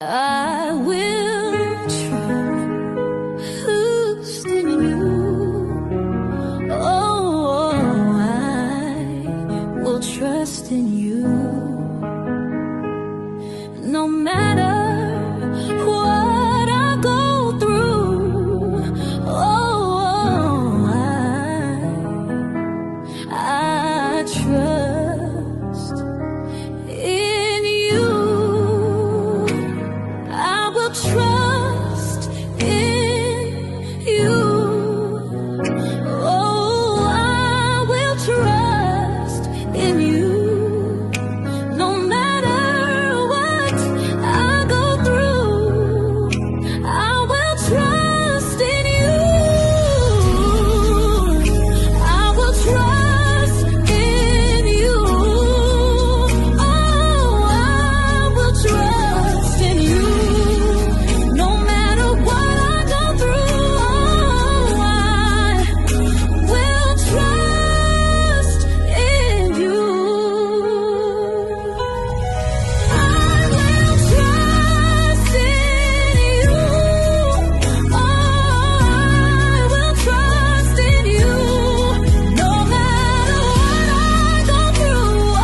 I will trust in you. Oh, I will trust in you. No matter what I go through. Oh, I trust in you. I will trust in you. Oh, I will trust in you. No matter what I go through, I will trust in you. I will trust in you. Oh, I will trust in you. No matter what I go through, oh, I will trust in you. I will trust in you. Oh, I will trust in you. No matter what I go through, I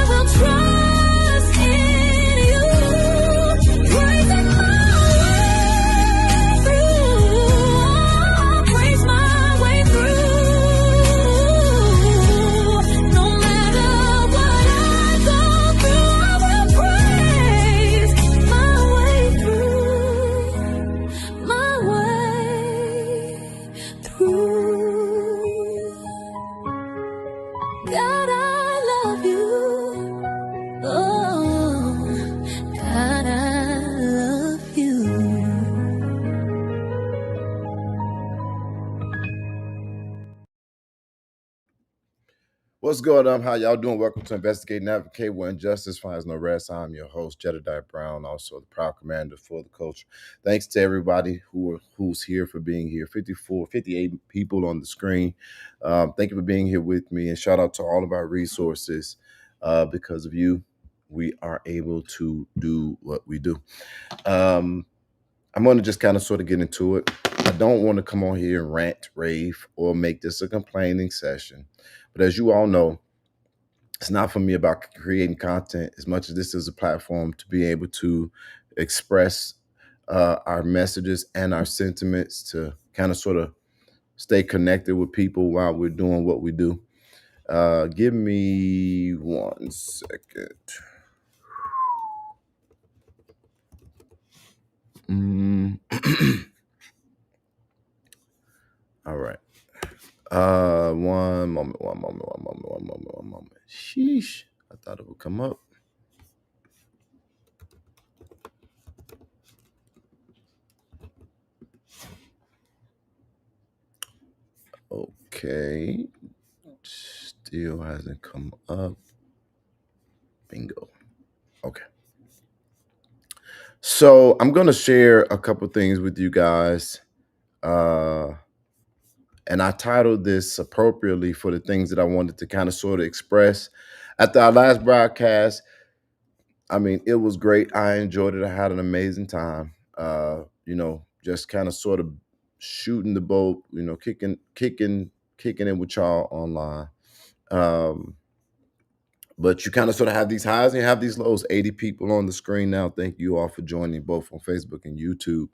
will trust in you. Praising my way through, praise my way through. No matter what I go through, I will praise my way through, my way through. God, I love you. Oh, God, I love you. What's going on? How y'all doing? Welcome to Investigate and Advocate where injustice finds no rest. I'm your host, Jedediah Brown, also the proud commander for the culture. Thanks to everybody who's here for being here. 58 people on the screen. Thank you for being here with me, and shout out to all of our resources. Because of you, we are able to do what we do. I'm going to just kind of sort of get into it. I don't want to come on here and rant, rave, or make this a complaining session. But as you all know, it's not for me about creating content as much as this is a platform to be able to express our messages and our sentiments, to kind of sort of stay connected with people while we're doing what we do. Give me 1 second. All right. One moment. Sheesh. I thought it would come up. Okay. Still hasn't come up. Bingo. Okay. So I'm going to share a couple things with you guys. And I titled this appropriately for the things that I wanted to kind of sort of express. After our last broadcast, I mean, it was great. I enjoyed it. I had an amazing time. Just kind of sort of shooting the boat, kicking it with y'all online. But you kind of sort of have these highs and you have these lows. 80 people on the screen now. Thank you all for joining, both on Facebook and YouTube.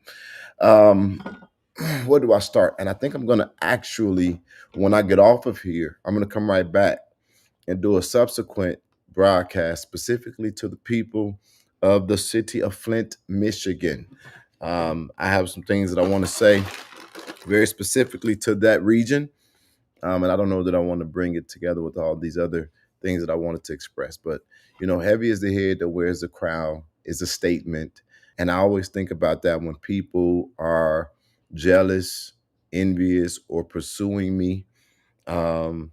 Where do I start? And I think I'm going to actually, when I get off of here, I'm going to come right back and do a subsequent broadcast specifically to the people of the city of Flint, Michigan. I have some things that I want to say very specifically to that region. And I don't know that I want to bring it together with all these other things that I wanted to express. But, heavy is the head that wears the crown is a statement. And I always think about that when people are jealous, envious, or pursuing me for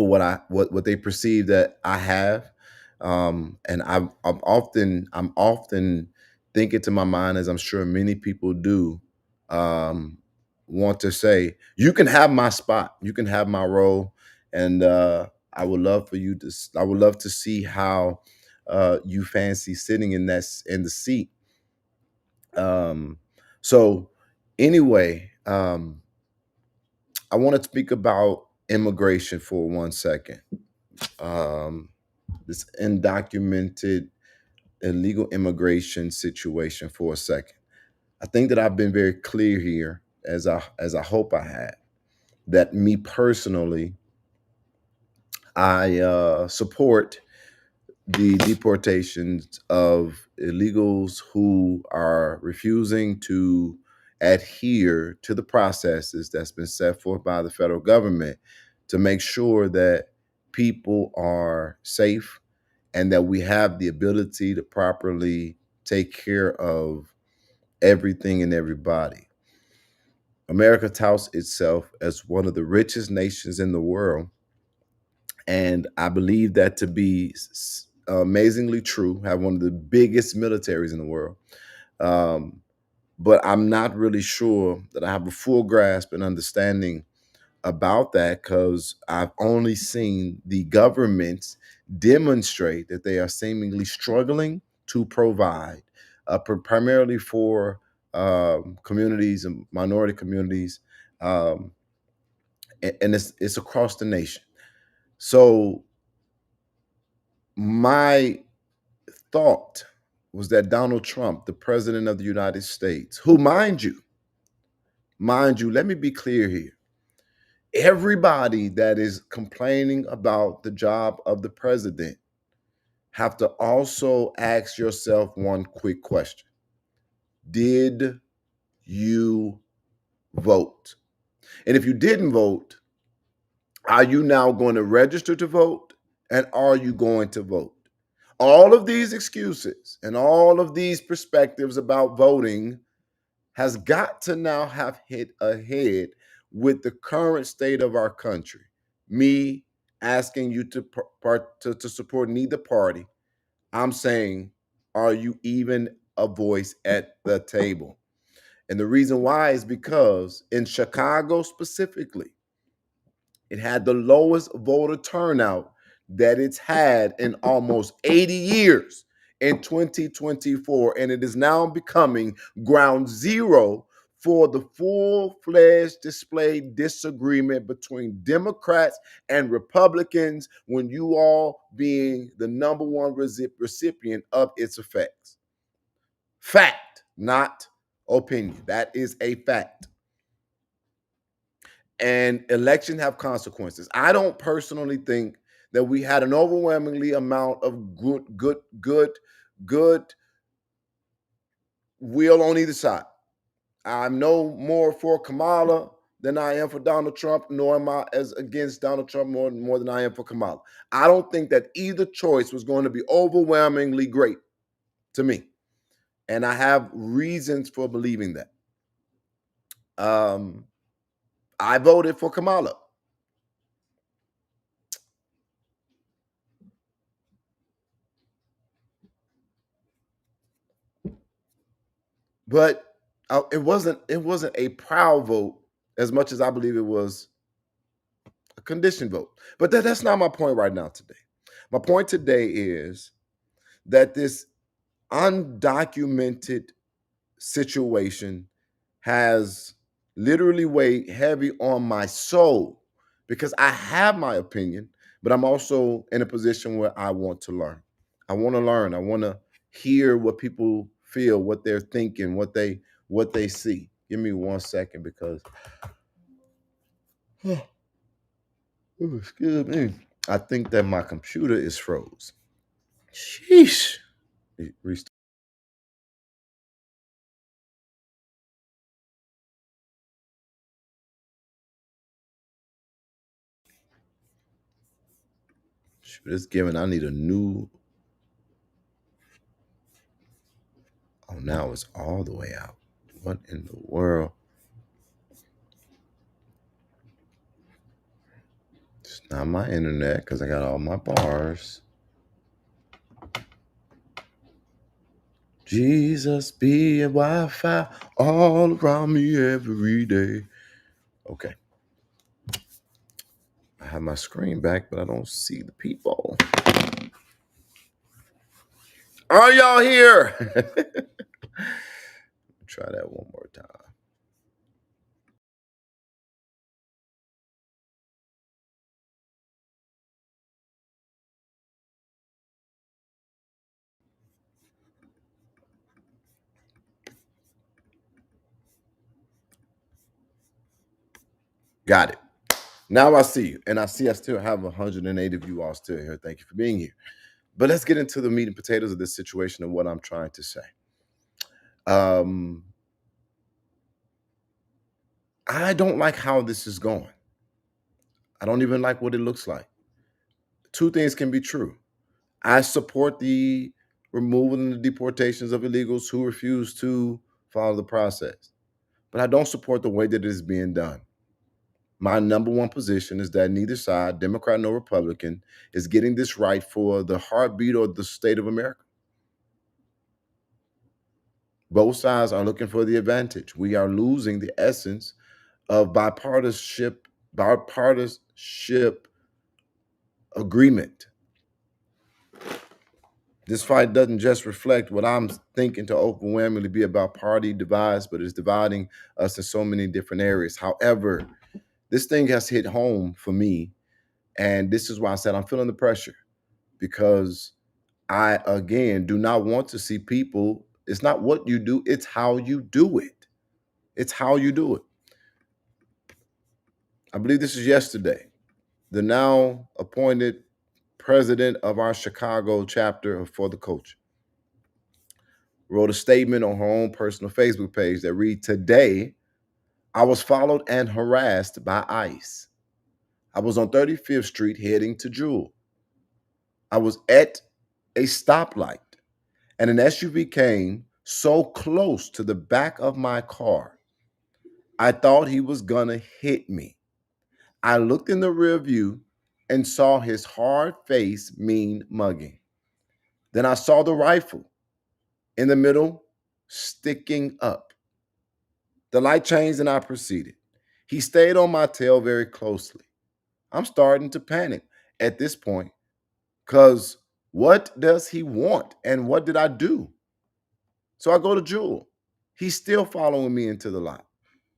what they perceive that I have. And I'm often thinking to my mind, as I'm sure many people do, want to say, you can have my spot, you can have my role, and I would love to see how you fancy sitting in the seat. So anyway, I want to speak about immigration for 1 second. This undocumented illegal immigration situation for a second. I think that I've been very clear here, as I hope I have, that me personally, I support the deportations of illegals who are refusing to adhere to the processes that's been set forth by the federal government to make sure that people are safe and that we have the ability to properly take care of everything and everybody. America touts itself as one of the richest nations in the world, and I believe that to be amazingly true. Have one of the biggest militaries in the world, um, but I'm not really sure that I have a full grasp and understanding about that because I've only seen the governments demonstrate that they are seemingly struggling to provide, primarily for communities and minority communities, um, and it's across the nation. So my thought was that Donald Trump, the president of the United States, who, mind you, let me be clear here. Everybody that is complaining about the job of the president have to also ask yourself one quick question. Did you vote? And if you didn't vote, are you now going to register to vote? And are you going to vote? All of these excuses and all of these perspectives about voting has got to now have hit ahead with the current state of our country. Me asking you to support neither party. I'm saying, are you even a voice at the table? And the reason why is because in Chicago specifically, it had the lowest voter turnout that it's had in almost 80 years in 2024. And it is now becoming ground zero for the full-fledged displayed disagreement between Democrats and Republicans when you all being the number one recipient of its effects. Fact, not opinion. That is a fact. And elections have consequences. I don't personally think that we had an overwhelmingly amount of good will on either side. I'm no more for Kamala than I am for Donald Trump, nor am I as against Donald Trump more than I am for Kamala. I don't think that either choice was going to be overwhelmingly great to me. And I have reasons for believing that. I voted for Kamala. But it wasn't a proud vote as much as I believe it was a conditioned vote. But that's not my point right now today. My point today is that this undocumented situation has literally weighed heavy on my soul because I have my opinion, but I'm also in a position where I want to learn. I want to learn. I want to hear what people feel, what they're thinking, what they see. Give me 1 second because excuse me. I think that my computer is froze. Sheesh. Restart. Shoot, it's giving. I need a new. Oh, now it's all the way out. What in the world? It's not my internet because I got all my bars. Jesus be a Wi-Fi all around me every day. Okay. I have my screen back, but I don't see the people. Are y'all here? Try that one more time. Got it. Now I see you, and I see I still have 108 of you all still here. Thank you for being here. But let's get into the meat and potatoes of this situation and what I'm trying to say. Um, I don't like how this is going. I don't even like what it looks like. Two things can be true. I support the removal and the deportations of illegals who refuse to follow the process, but I don't support the way that it is being done. My number one position is that neither side, Democrat nor Republican, is getting this right for the heartbeat or the state of America. Both sides are looking for the advantage. We are losing the essence of bipartisanship agreement. This fight doesn't just reflect what I'm thinking to overwhelmingly be about party divides, but it's dividing us in so many different areas. However, this thing has hit home for me, and this is why I said I'm feeling the pressure because I, again, do not want to see people. It's not what you do, it's how you do it. It's how you do it. I believe this is yesterday. The now appointed president of our Chicago chapter For the Culture wrote a statement on her own personal Facebook page that read, "Today, I was followed and harassed by ICE. I was on 35th Street heading to Jewel. I was at a stoplight and an SUV came so close to the back of my car. I thought he was gonna hit me. I looked in the rear view and saw his hard face mean mugging. Then I saw the rifle in the middle sticking up. The light changed and I proceeded. He stayed on my tail very closely. I'm starting to panic at this point because what does he want and what did I do? So I go to Jewel. He's still following me into the lot.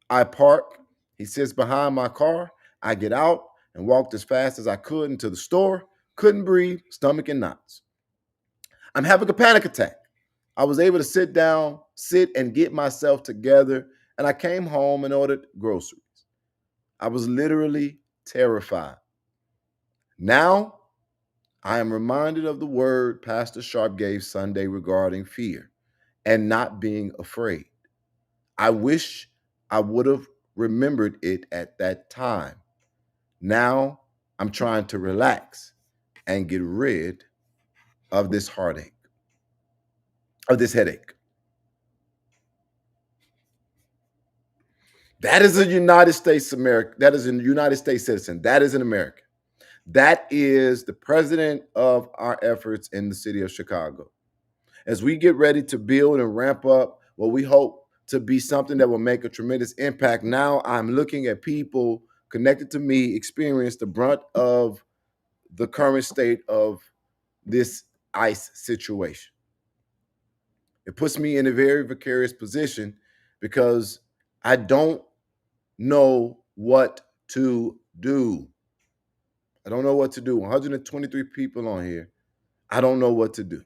I park. He sits behind my car. I get out and walked as fast as I could into the store. Couldn't breathe, stomach in knots. I'm having a panic attack. I was able to sit and get myself together, and I came home and ordered groceries. I was literally terrified. Now, I am reminded of the word Pastor Sharp gave Sunday regarding fear and not being afraid. I wish I would have remembered it at that time. Now I'm trying to relax and get rid of this heartache, of this headache. That is a United States American. That is a United States citizen. That is an American. That is the president of our efforts in the city of Chicago. As we get ready to build and ramp up what we hope to be something that will make a tremendous impact, now I'm looking at people connected to me experience the brunt of the current state of this ICE situation. It puts me in a very precarious position because I don't know what to do. I don't know what to do. 123 people on here. I don't know what to do.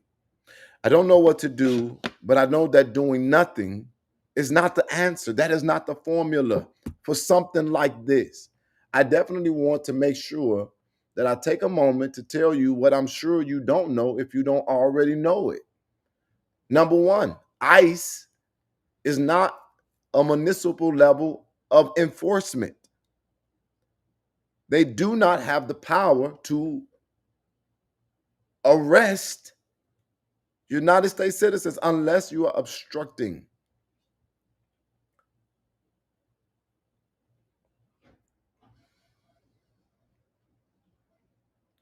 I don't know what to do, but I know that doing nothing is not the answer. That is not the formula for something like this. I definitely want to make sure that I take a moment to tell you what I'm sure you don't know if you don't already know it. Number one, ICE is not a municipal level of enforcement. They do not have the power to arrest United States citizens unless you are obstructing.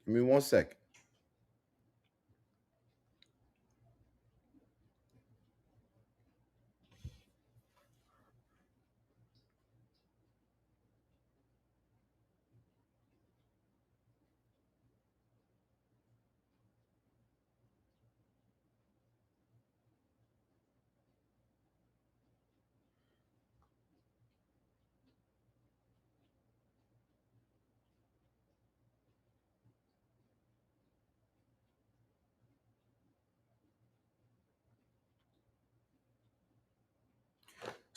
Give me 1 second.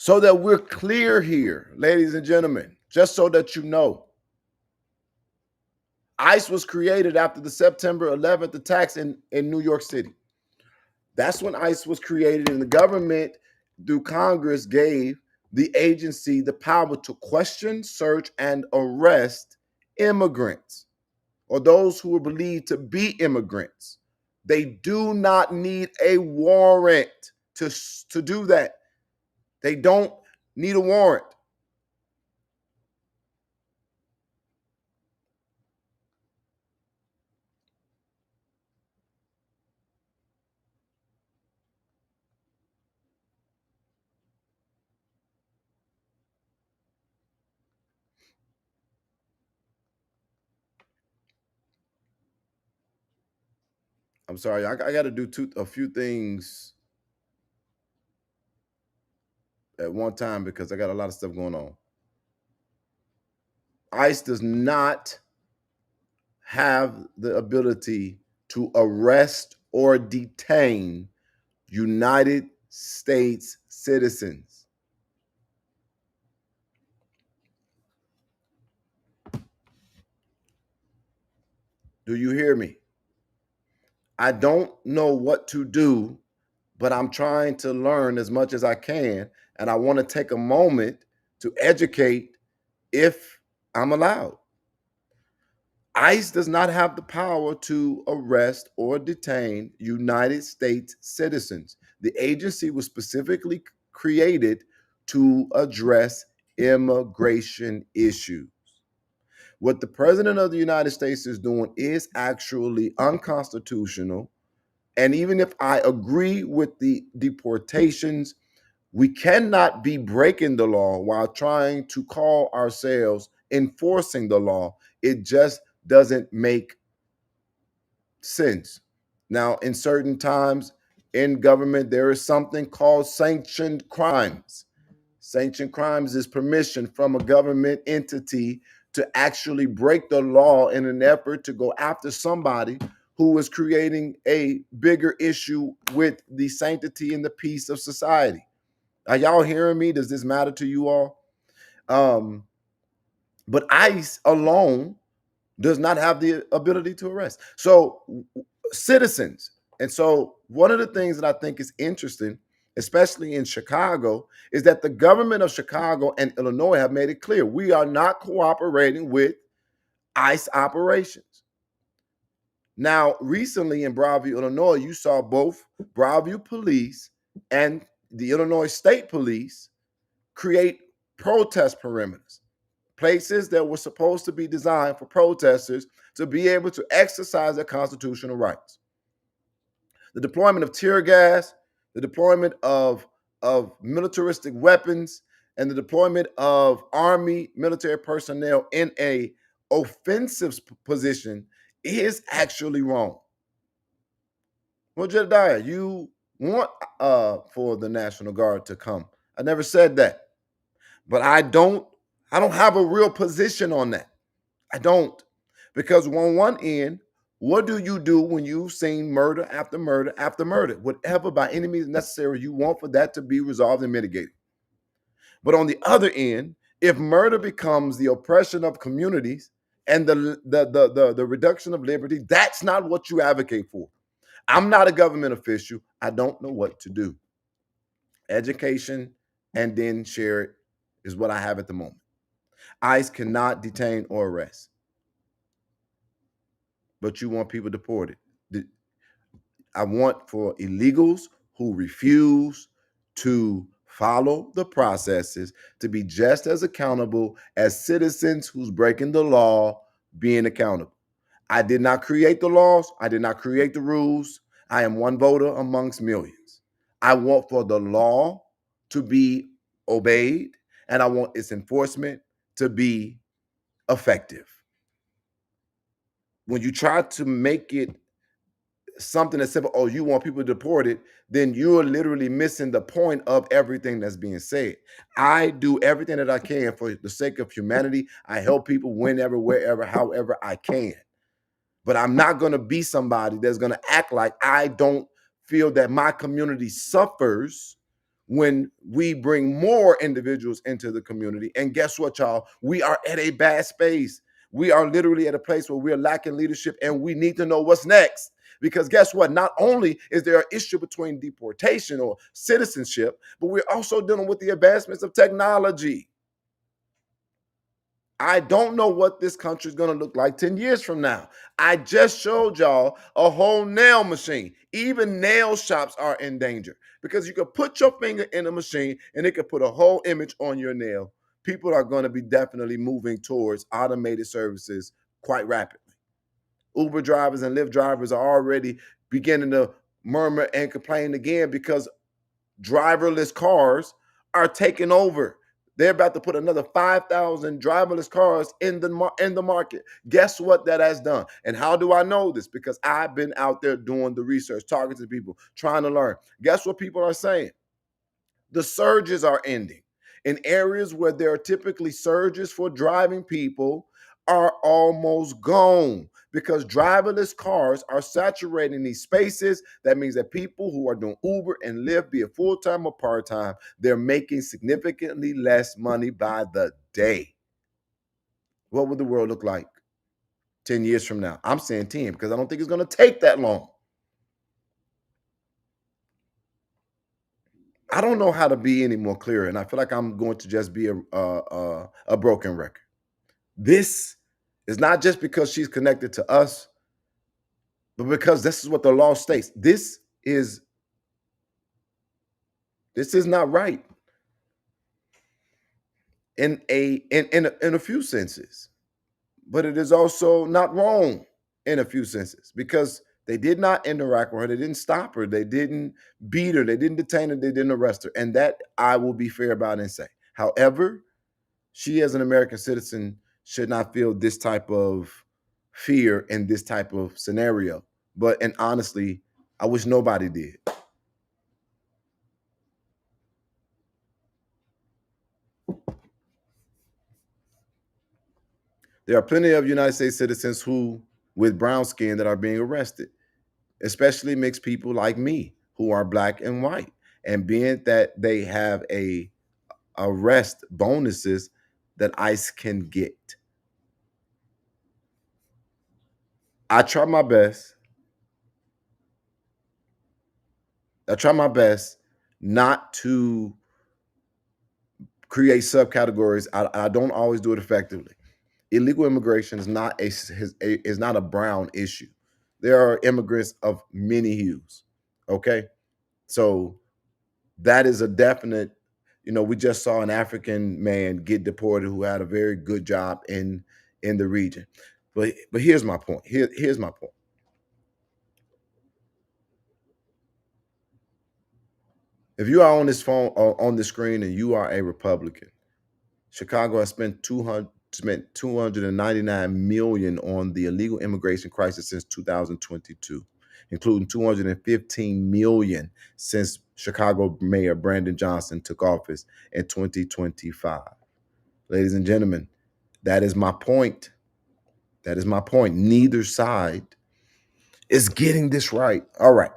So that we're clear here, ladies and gentlemen, just so that you know, ICE was created after the September 11th attacks in New York City. That's when ICE was created, and the government, through Congress, gave the agency the power to question, search, and arrest immigrants or those who are believed to be immigrants. They do not need a warrant to do that. They don't need a warrant. I'm sorry, I got to do a few things at one time because I got a lot of stuff going on. ICE does not have the ability to arrest or detain United States citizens. Do you hear me? I don't know what to do, but I'm trying to learn as much as I can, and I want to take a moment to educate if I'm allowed. ICE does not have the power to arrest or detain United States citizens. The agency was specifically created to address immigration issues. What the President of the United States is doing is actually unconstitutional. And even if I agree with the deportations, we cannot be breaking the law while trying to call ourselves enforcing the law. It just doesn't make sense. Now, in certain times in government, there is something called sanctioned crimes. Sanctioned crimes is permission from a government entity to actually break the law in an effort to go after somebody who is creating a bigger issue with the sanctity and the peace of society. Are y'all hearing me? Does this matter to you all? But ICE alone does not have the ability to arrest. So citizens. And so one of the things that I think is interesting, especially in Chicago, is that the government of Chicago and Illinois have made it clear we are not cooperating with ICE operations. Now, recently in Broadview, Illinois, you saw both Broadview Police and the Illinois State Police create protest perimeters, places that were supposed to be designed for protesters to be able to exercise their constitutional rights. The deployment of tear gas, the deployment of militaristic weapons, and the deployment of Army military personnel in a offensive position is actually wrong. Well, Jedediah, you want for the National Guard to come. I never said that. But I don't have a real position on that. I don't. Because on one end, what do you do when you've seen murder after murder after murder? Whatever by any means necessary you want for that to be resolved and mitigated. But on the other end, if murder becomes the oppression of communities and the reduction of liberty, that's not what you advocate for. I'm not a government official. I don't know what to do. Education and then share it is what I have at the moment. ICE cannot detain or arrest, but you want people deported. I want for illegals who refuse to follow the processes to be just as accountable as citizens who's breaking the law being accountable. I did not create the laws. I did not create the rules. I am one voter amongst millions. I want for the law to be obeyed, and I want its enforcement to be effective. When you try to make it something that's simple, oh, you want people deported, then you're literally missing the point of everything that's being said. I do everything that I can for the sake of humanity. I help people whenever, wherever, however I can. But I'm not going to be somebody that's going to act like I don't feel that my community suffers when we bring more individuals into the community. And guess what, y'all? We are at a bad space. We are literally at a place where we're lacking leadership, and we need to know what's next. Because guess what? Not only is there an issue between deportation or citizenship, but we're also dealing with the advancements of technology. I don't know what this country is going to look like 10 years from now. I just showed y'all a whole nail machine. Even nail shops are in danger because you could put your finger in a machine and it could put a whole image on your nail. People are going to be definitely moving towards automated services quite rapidly. Uber drivers and Lyft drivers are already beginning to murmur and complain again because driverless cars are taking over. They're about to put another 5,000 driverless cars in the market. Guess what that has done? And how do I know this? Because I've been out there doing the research, talking to people, trying to learn. Guess what people are saying? The surges are ending. In areas where there are typically surges for driving people are almost gone because driverless cars are saturating these spaces. That means that people who are doing Uber and Lyft, be it full-time or part-time, they're making significantly less money by the day. What would the world look like 10 years from now? I'm saying 10 because I don't think it's going to take that long. I don't know how to be any more clear, and I feel like I'm going to just be a broken record. This is not just because she's connected to us, but because this is what the law states. This is not right in a few senses, but it is also not wrong in a few senses because they did not interact with her, they didn't stop her, they didn't beat her, they didn't detain her, they didn't arrest her, and that I will be fair about and say. However, she as an American citizen should not feel this type of fear in this type of scenario. And honestly, I wish nobody did. There are plenty of United States citizens who, with brown skin, that are being arrested, especially mixed people like me who are black and white. And being that they have a arrest bonuses that ICE can get. I try my best. Not to create subcategories. I don't always do it effectively. Illegal immigration is not a brown issue. There are immigrants of many hues. Okay, so that is a definite. We just saw an African man get deported who had a very good job in the region. But here's my point. Here's my point. If you are on this phone on the screen and you are a Republican, Chicago has spent 299 million on the illegal immigration crisis since 2022, including 215 million since Chicago Mayor Brandon Johnson took office in 2025. Ladies and gentlemen, that is my point. That is my point. Neither side is getting this right. All right.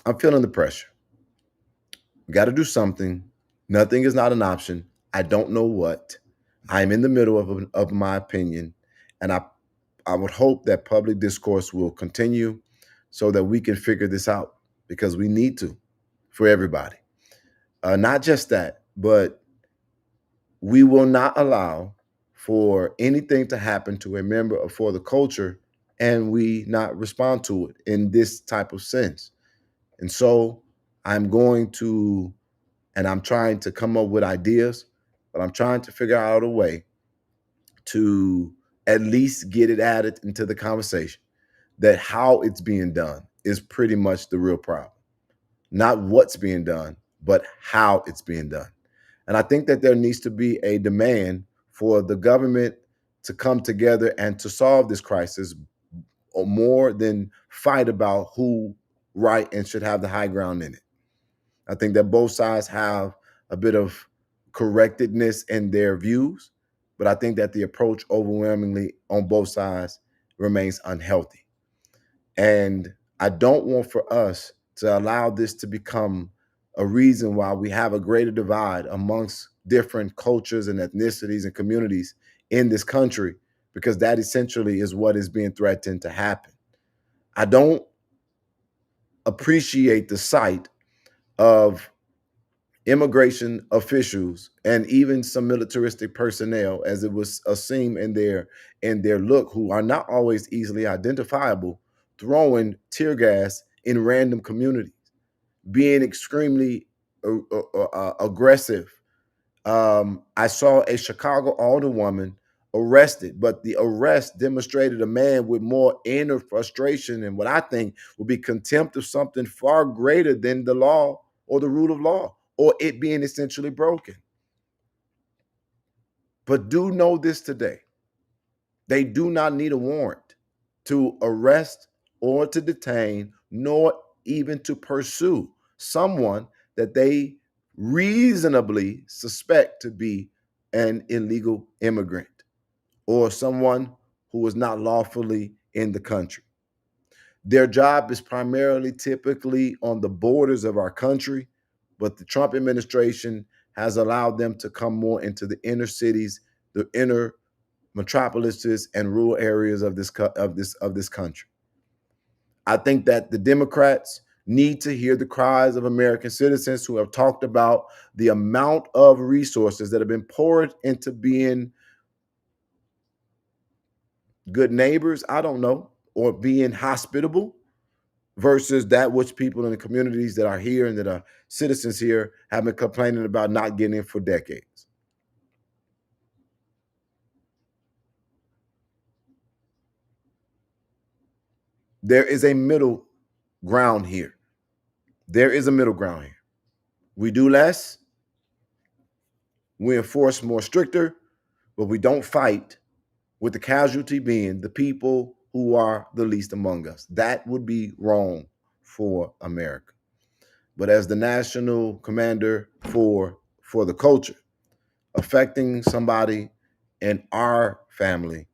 I'm feeling the pressure. We got to do something. Nothing is not an option. I don't know what. I'm in the middle of my opinion, and I would hope that public discourse will continue so that we can figure this out because we need to for everybody. Not just that, but we will not allow for anything to happen to a member of For the Culture and we not respond to it in this type of sense. And so I'm trying to come up with ideas, but I'm trying to figure out a way to at least get it added into the conversation that how it's being done is pretty much the real problem. Not what's being done, but how it's being done. And I think that there needs to be a demand for the government to come together and to solve this crisis more than fight about who right and should have the high ground in it. I think that both sides have a bit of correctedness in their views, but I think that the approach overwhelmingly on both sides remains unhealthy. And I don't want for us to allow this to become a reason why we have a greater divide amongst different cultures and ethnicities and communities in this country, because that essentially is what is being threatened to happen. I don't appreciate the sight of immigration officials and even some militaristic personnel, as it was seen in their look, who are not always easily identifiable, throwing tear gas in random communities, being extremely aggressive. I saw a Chicago alderwoman arrested, but the arrest demonstrated a man with more inner frustration and what I think would be contempt of something far greater than the law or the rule of law or it being essentially broken. But do know this today: they do not need a warrant to arrest or to detain, nor even to pursue someone that they reasonably suspect to be an illegal immigrant or someone who is not lawfully in the country. Their job is primarily typically on the borders of our country, but the Trump administration has allowed them to come more into the inner cities, the inner metropolises and rural areas of this country. I think that the Democrats need to hear the cries of American citizens who have talked about the amount of resources that have been poured into being good neighbors, I don't know, or being hospitable, versus that which people in the communities that are here and that are citizens here have been complaining about not getting for decades. There is a middle ground here. There is a middle ground here. We do less, we enforce more stricter, but we don't fight, with the casualty being the people who are the least among us. That would be wrong for America. But as the national commander for the culture, affecting somebody in our family,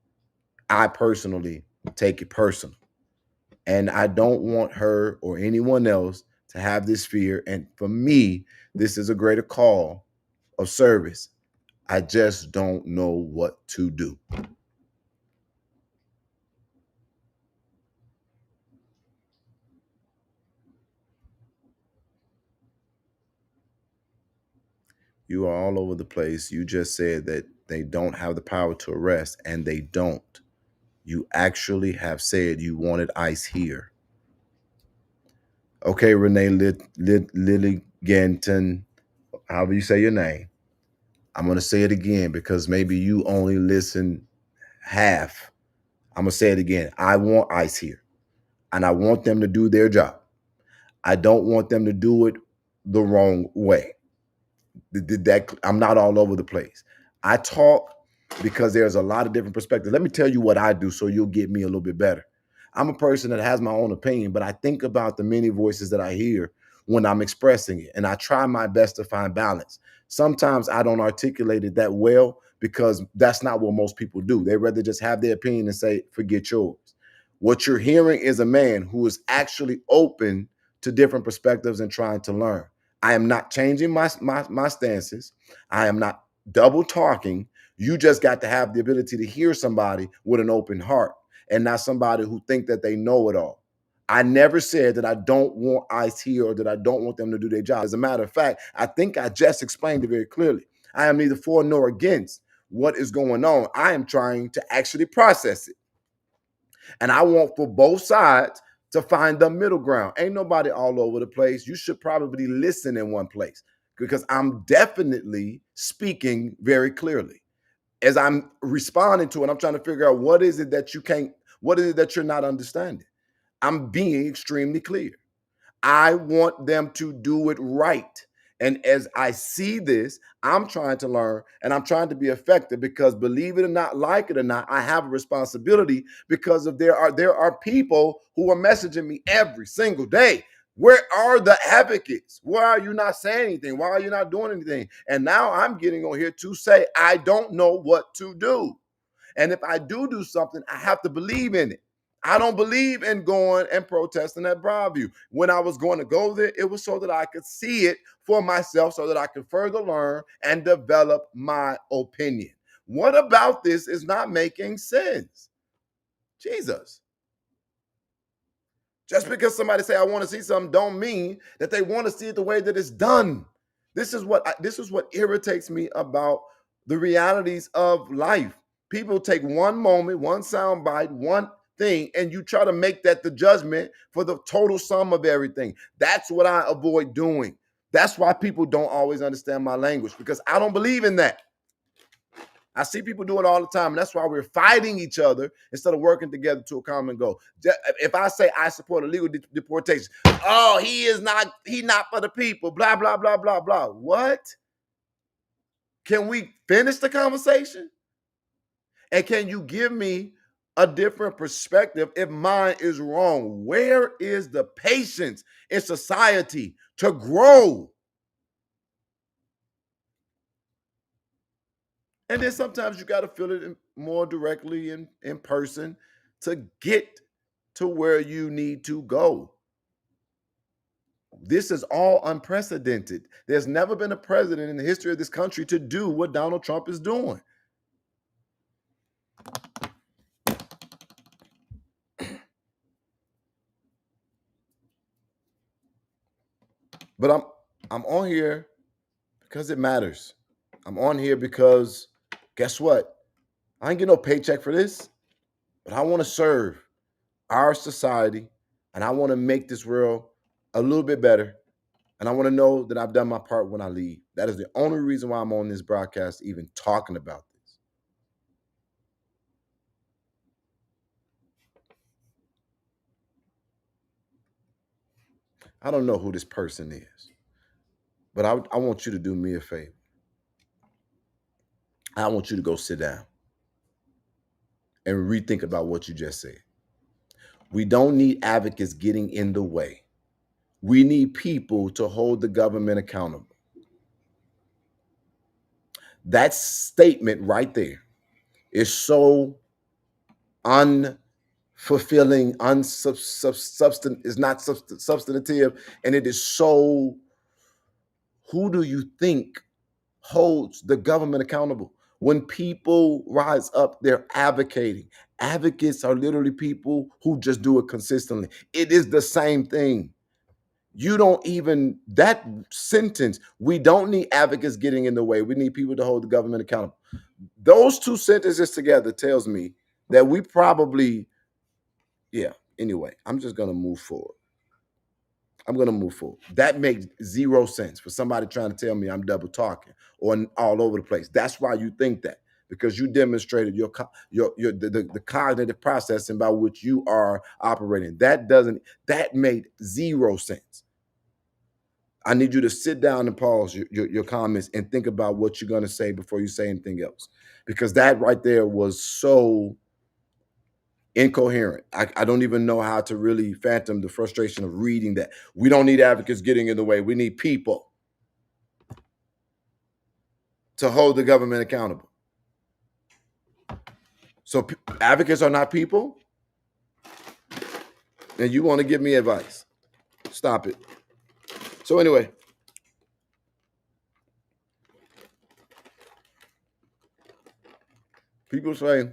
I personally take it personal. And I don't want her or anyone else to have this fear. And for me, this is a greater call of service. I just don't know what to do. You are all over the place. You just said that they don't have the power to arrest, and they don't. You actually have said you wanted ICE here. Okay, Renee Lilliganton, however you say your name. I'm going to say it again because maybe you only listen half. I'm going to say it again. I want ICE here, and I want them to do their job. I don't want them to do it the wrong way. I'm not all over the place. I talk because there's a lot of different perspectives. Let me tell you what I do so you'll get me a little bit better. I'm a person that has my own opinion, but I think about the many voices that I hear when I'm expressing it, and I try my best to find balance. Sometimes I don't articulate it that well because that's not what most people do. They rather just have their opinion and say, forget yours. What you're hearing is a man who is actually open to different perspectives and trying to learn. I am not changing my stances. I am not double talking. You just got to have the ability to hear somebody with an open heart and not somebody who think that they know it all. I never said that I don't want ICE here or that I don't want them to do their job. As a matter of fact, I think I just explained it very clearly. I am neither for nor against what is going on. I am trying to actually process it. And I want for both sides to find the middle ground. Ain't nobody all over the place. You should probably listen in one place because I'm definitely speaking very clearly. As I'm responding to it, I'm trying to figure out what is it that you can't, what is it that you're not understanding? I'm being extremely clear. I want them to do it right. And as I see this, I'm trying to learn and I'm trying to be effective because, believe it or not, like it or not, I have a responsibility because of there are people who are messaging me every single day. Where are the advocates? Why are you not saying anything? Why are you not doing anything? And now I'm getting on here to say, I don't know what to do. And if I do something, I have to believe in it. I don't believe in going and protesting at Broadview. When I was going to go there, it was so that I could see it for myself, so that I could further learn and develop my opinion. What about this is not making sense? Jesus. Just because somebody say I want to see something don't mean that they want to see it the way that it's done. This is what irritates me about the realities of life. People take one moment, one sound bite, one thing, and you try to make that the judgment for the total sum of everything. That's what I avoid doing. That's why people don't always understand my language, because I don't believe in that. I see people do it all the time, and that's why we're fighting each other instead of working together to a common goal. If I say I support illegal deportation, oh, he not for the people, blah, blah, blah, blah, blah. What? Can we finish the conversation? And can you give me a different perspective if mine is wrong? Where is the patience in society to grow? And then sometimes you got to feel it more directly in person to get to where you need to go. This is all unprecedented. There's never been a president in the history of this country to do what Donald Trump is doing. But I'm on here because it matters. I'm on here because guess what? I ain't get no paycheck for this, but I want to serve our society, and I want to make this world a little bit better. And I want to know that I've done my part when I leave. That is the only reason why I'm on this broadcast, even talking about this. I don't know who this person is, but I want you to do me a favor. I want you to go sit down and rethink about what you just said. We don't need advocates getting in the way. We need people to hold the government accountable. That statement right there is so unfulfilling, is not substantive, and it is so. Who do you think holds the government accountable? When people rise up, they're advocating. Advocates are literally people who just do it consistently. It is the same thing. You don't even, that sentence, we don't need advocates getting in the way. We need people to hold the government accountable. Those two sentences together tells me that we probably, anyway, I'm just going to move forward. That makes zero sense for somebody trying to tell me I'm double talking or all over the place. That's why you think that, because you demonstrated the cognitive processing by which you are operating. That made zero sense. I need you to sit down and pause your comments and think about what you're going to say before you say anything else, because that right there was so incoherent. I don't even know how to really fathom the frustration of reading that. We don't need advocates getting in the way. We need people to hold the government accountable. So advocates are not people? And you want to give me advice? Stop it. So anyway, people say,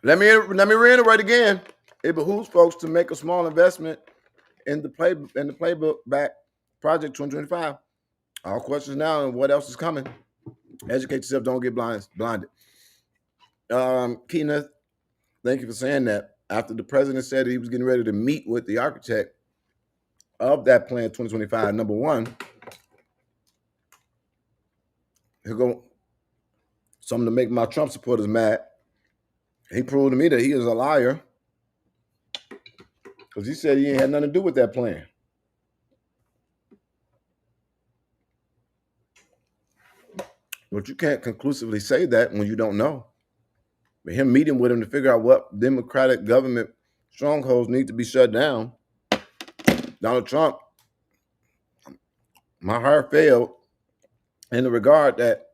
let me reiterate again. It behooves folks to make a small investment in the playbook back Project 2025. All questions now, and what else is coming? Educate yourself. Don't get blinded. Kenneth, thank you for saying that. After the president said he was getting ready to meet with the architect of that plan 2025, number one, he'll go something to make my Trump supporters mad. He proved to me that he is a liar, because he said he ain't had nothing to do with that plan. But you can't conclusively say that when you don't know. But him meeting with him to figure out what Democratic government strongholds need to be shut down, Donald Trump, my heart failed in the regard that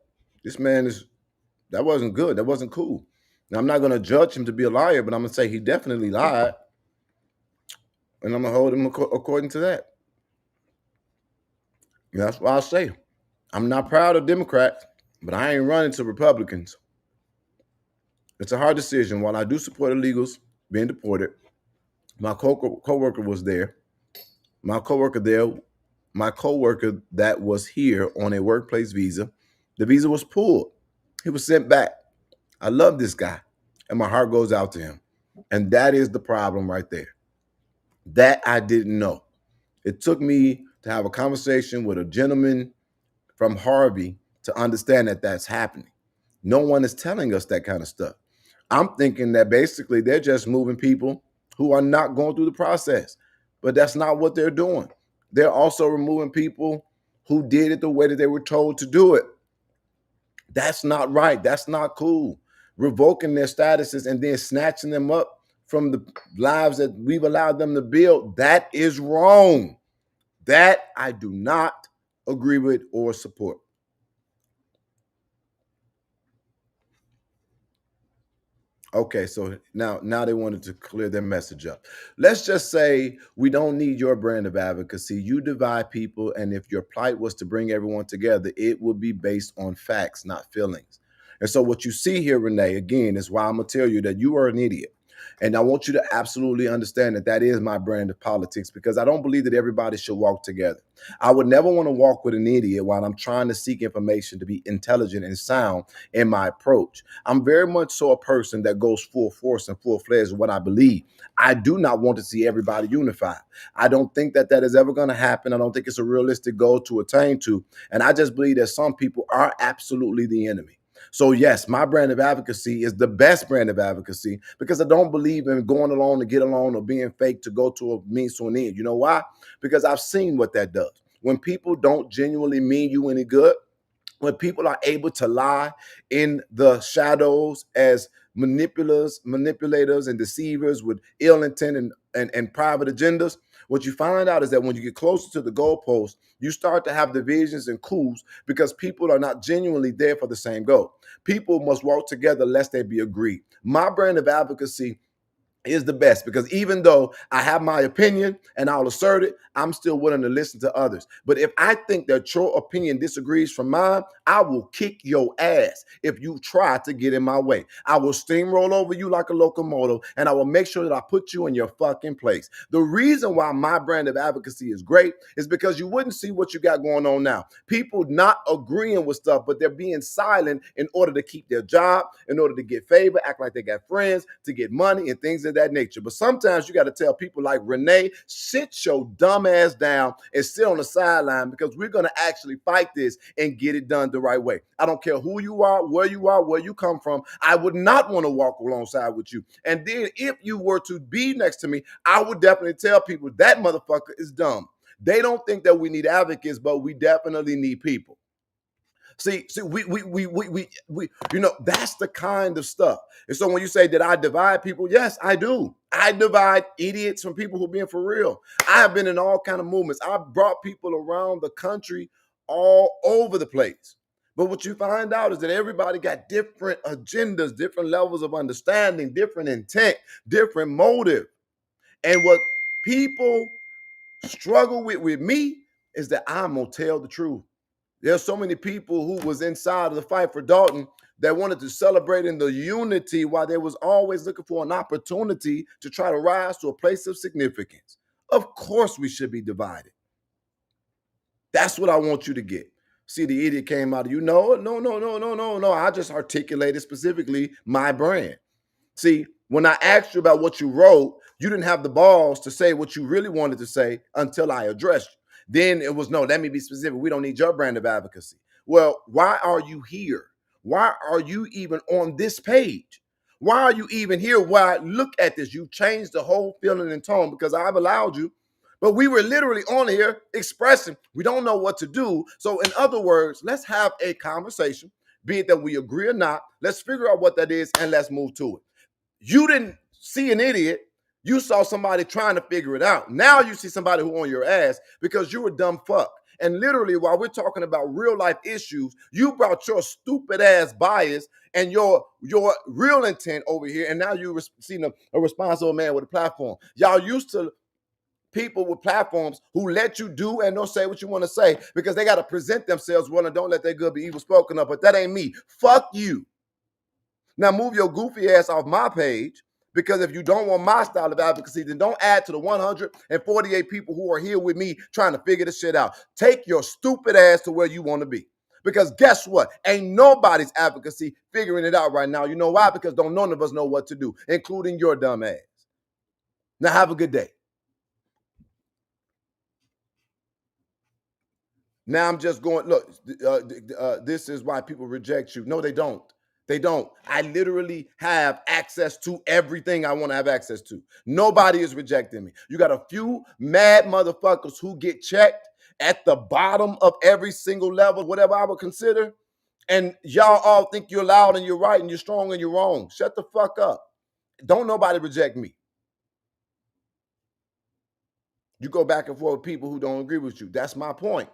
This man is, that wasn't good. That wasn't cool. Now, I'm not going to judge him to be a liar, but I'm going to say he definitely lied. And I'm going to hold him according to that. And that's why I say I'm not proud of Democrats, but I ain't running to Republicans. It's a hard decision. While I do support illegals being deported, my co-worker was there. My co-worker that was here on a workplace visa, the visa was pulled. He was sent back. I love this guy, and my heart goes out to him. And that is the problem right there. That I didn't know. It took me to have a conversation with a gentleman from Harvey to understand that that's happening. No one is telling us that kind of stuff. I'm thinking that basically they're just moving people who are not going through the process, but that's not what they're doing. They're also removing people who did it the way that they were told to do it. That's not right. That's not cool. Revoking their statuses and then snatching them up from the lives that we've allowed them to build, that is wrong. That I do not agree with or support. Okay, so now they wanted to clear their message up. Let's just say we don't need your brand of advocacy. You divide people, and if your plight was to bring everyone together, it would be based on facts, not feelings. And so what you see here, Renee, again, is why I'm gonna tell you that you are an idiot. And I want you to absolutely understand that that is my brand of politics, because I don't believe that everybody should walk together. I would never want to walk with an idiot while I'm trying to seek information to be intelligent and sound in my approach. I'm very much so a person that goes full force and full fledged with what I believe. I do not want to see everybody unified. I don't think that that is ever going to happen. I don't think it's a realistic goal to attain to. And I just believe that some people are absolutely the enemy. So yes, my brand of advocacy is the best brand of advocacy, because I don't believe in going along to get along or being fake to go to a means to an end. You know why? Because I've seen what that does. When people don't genuinely mean you any good, when people are able to lie in the shadows as manipulators and deceivers with ill intent and private agendas, what you find out is that when you get closer to the goalpost, you start to have divisions and coups, because people are not genuinely there for the same goal. People must work together lest they be agreed. My brand of advocacy is the best, because even though I have my opinion and I'll assert it, I'm still willing to listen to others. But if I think that your opinion disagrees from mine, I will kick your ass if you try to get in my way. I will steamroll over you like a locomotive, and I will make sure that I put you in your fucking place. The reason why my brand of advocacy is great is because you wouldn't see what you got going on now. People not agreeing with stuff, but they're being silent in order to keep their job, in order to get favor, act like they got friends, to get money and things of that nature. But sometimes you got to tell people like Renee, sit your dumb ass down and sit on the sideline, because we're going to actually fight this and get it done the right way. I don't care who you are, where you come from. I would not want to walk alongside with you. And then if you were to be next to me, I would definitely tell people that motherfucker is dumb. They don't think that we need advocates, but we definitely need people. See, we, that's the kind of stuff. And so when you say that I divide people, yes, I do. I divide idiots from people who are being for real. I have been in all kind of movements. I've brought people around the country all over the place. But what you find out is that everybody got different agendas, different levels of understanding, different intent, different motive. And what people struggle with me is that I'm gonna tell the truth. There's so many people who was inside of the fight for Dalton that wanted to celebrate in the unity, while they was always looking for an opportunity to try to rise to a place of significance. Of course we should be divided. That's what I want you to get. See, the idiot came out of you. No. I just articulated specifically my brand. See, when I asked you about what you wrote, you didn't have the balls to say what you really wanted to say until I addressed you. Then it was, no, let me be specific. We don't need your brand of advocacy. Well, why are you here? Why are you even on this page? Why are you even here? Why look at this? You changed the whole feeling and tone because I've allowed you. But we were literally on here expressing we don't know what to do. So, in other words, let's have a conversation, be it that we agree or not. Let's figure out what that is and let's move to it. You didn't see an idiot. You saw somebody trying to figure it out. Now you see somebody who on your ass because you're a dumb fuck. And literally, while we're talking about real life issues, you brought your stupid ass bias and your real intent over here, and now you're seeing a responsible man with a platform. Y'all used to people with platforms who let you do and don't say what you want to say because they got to present themselves well and don't let their good be evil spoken of. But that ain't me. Fuck you. Now move your goofy ass off my page, because if you don't want my style of advocacy, then don't add to the 148 people who are here with me trying to figure this shit out. Take your stupid ass to where you want to be. Because guess what? Ain't nobody's advocacy figuring it out right now. You know why? Because none of us know what to do, including your dumb ass. Now have a good day. Now I'm just going, look, this is why people reject you. No, they don't. They don't. I literally have access to everything I want to have access to. Nobody is rejecting me. You got a few mad motherfuckers who get checked at the bottom of every single level, whatever I would consider. And y'all all think you're loud and you're right and you're strong and you're wrong. Shut the fuck up. Don't nobody reject me. You go back and forth with people who don't agree with you. That's my point.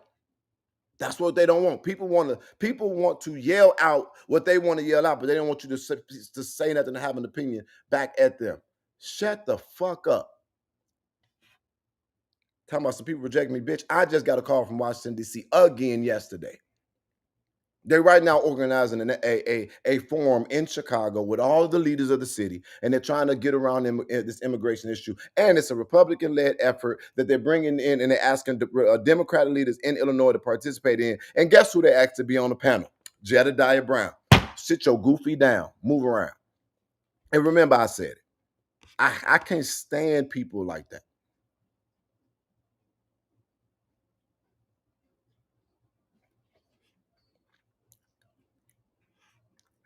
That's what they don't want. People want to yell out what they want to yell out, but they don't want you to say nothing and have an opinion back at them. Shut the fuck up. Talking about some people reject me, bitch. I just got a call from Washington, D.C. again yesterday. They're right now organizing a forum in Chicago with all the leaders of the city, and they're trying to get around this immigration issue. And it's a Republican-led effort that they're bringing in, and they're asking Democratic leaders in Illinois to participate in. And guess who they asked to be on the panel? Jedediah Brown. Sit your goofy down. Move around. And remember, I said it. I can't stand people like that.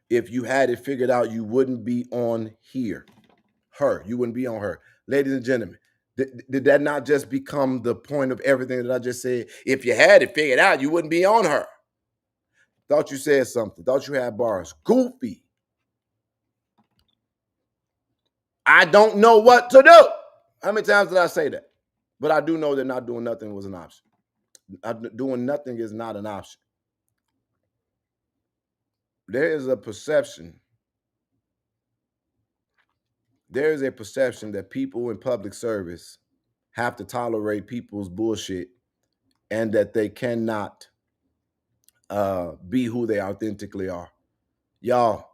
If you had it figured out, you wouldn't be on here. You wouldn't be on her. Ladies and gentlemen, did that not just become the point of everything that I just said? If you had it figured out, you wouldn't be on her. Thought you said something. Thought you had bars. Goofy. I don't know what to do. How many times did I say that? But I do know that not doing nothing was an option. Doing nothing is not an option. There is a perception. There is a perception that people in public service have to tolerate people's bullshit and that they cannot be who they authentically are. Y'all,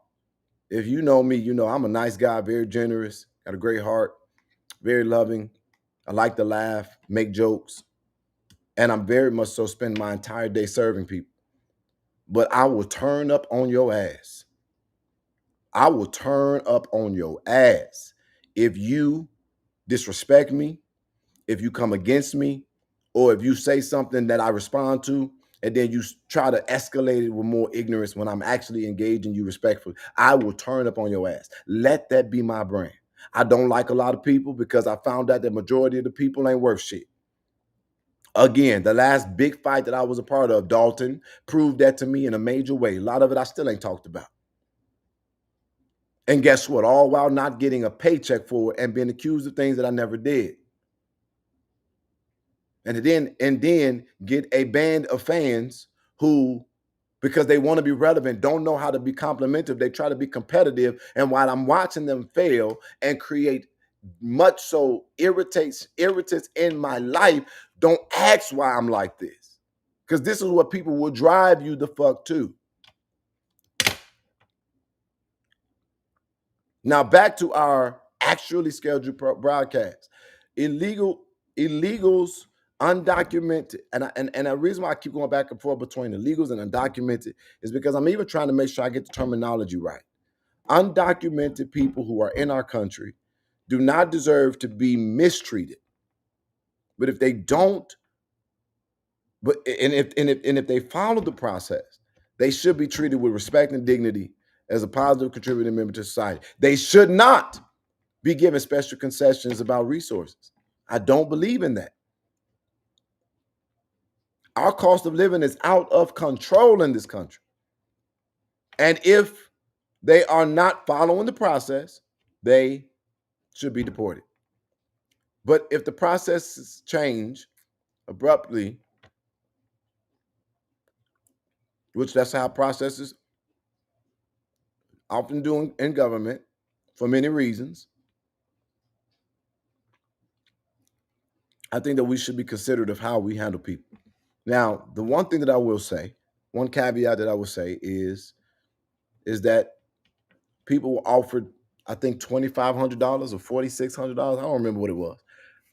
if you know me, you know I'm a nice guy, very generous, got a great heart, very loving. I like to laugh, make jokes, and I'm very much so spend my entire day serving people. But I will turn up on your ass. I will turn up on your ass if you disrespect me, if you come against me, or if you say something that I respond to, and then you try to escalate it with more ignorance when I'm actually engaging you respectfully. I will turn up on your ass. Let that be my brand. I don't like a lot of people because I found out the majority of the people ain't worth shit. Again, the last big fight that I was a part of, Dalton, proved that to me in a major way. A lot of it I still ain't talked about. And guess what? All while not getting a paycheck for it and being accused of things that I never did. And then get a band of fans who, because they want to be relevant, don't know how to be complimentary. They try to be competitive. And while I'm watching them fail and create much so irritants in my life, don't ask why I'm like this. Because this is what people will drive you the fuck to. Now back to our actually scheduled broadcast. Illegals, undocumented, and the reason why I keep going back and forth between illegals and undocumented is because I'm even trying to make sure I get the terminology right. Undocumented people who are in our country do not deserve to be mistreated. But if they don't, if they follow the process, they should be treated with respect and dignity as a positive contributing member to society. They should not be given special concessions about resources. I don't believe in that. Our cost of living is out of control in this country. And if they are not following the process, they should be deported. But if the processes change abruptly, which that's how processes often do in government for many reasons, I think that we should be considerate of how we handle people. Now, the one thing that I will say, one caveat that I will say is that people were offered, I think, $2,500 or $4,600. I don't remember what it was,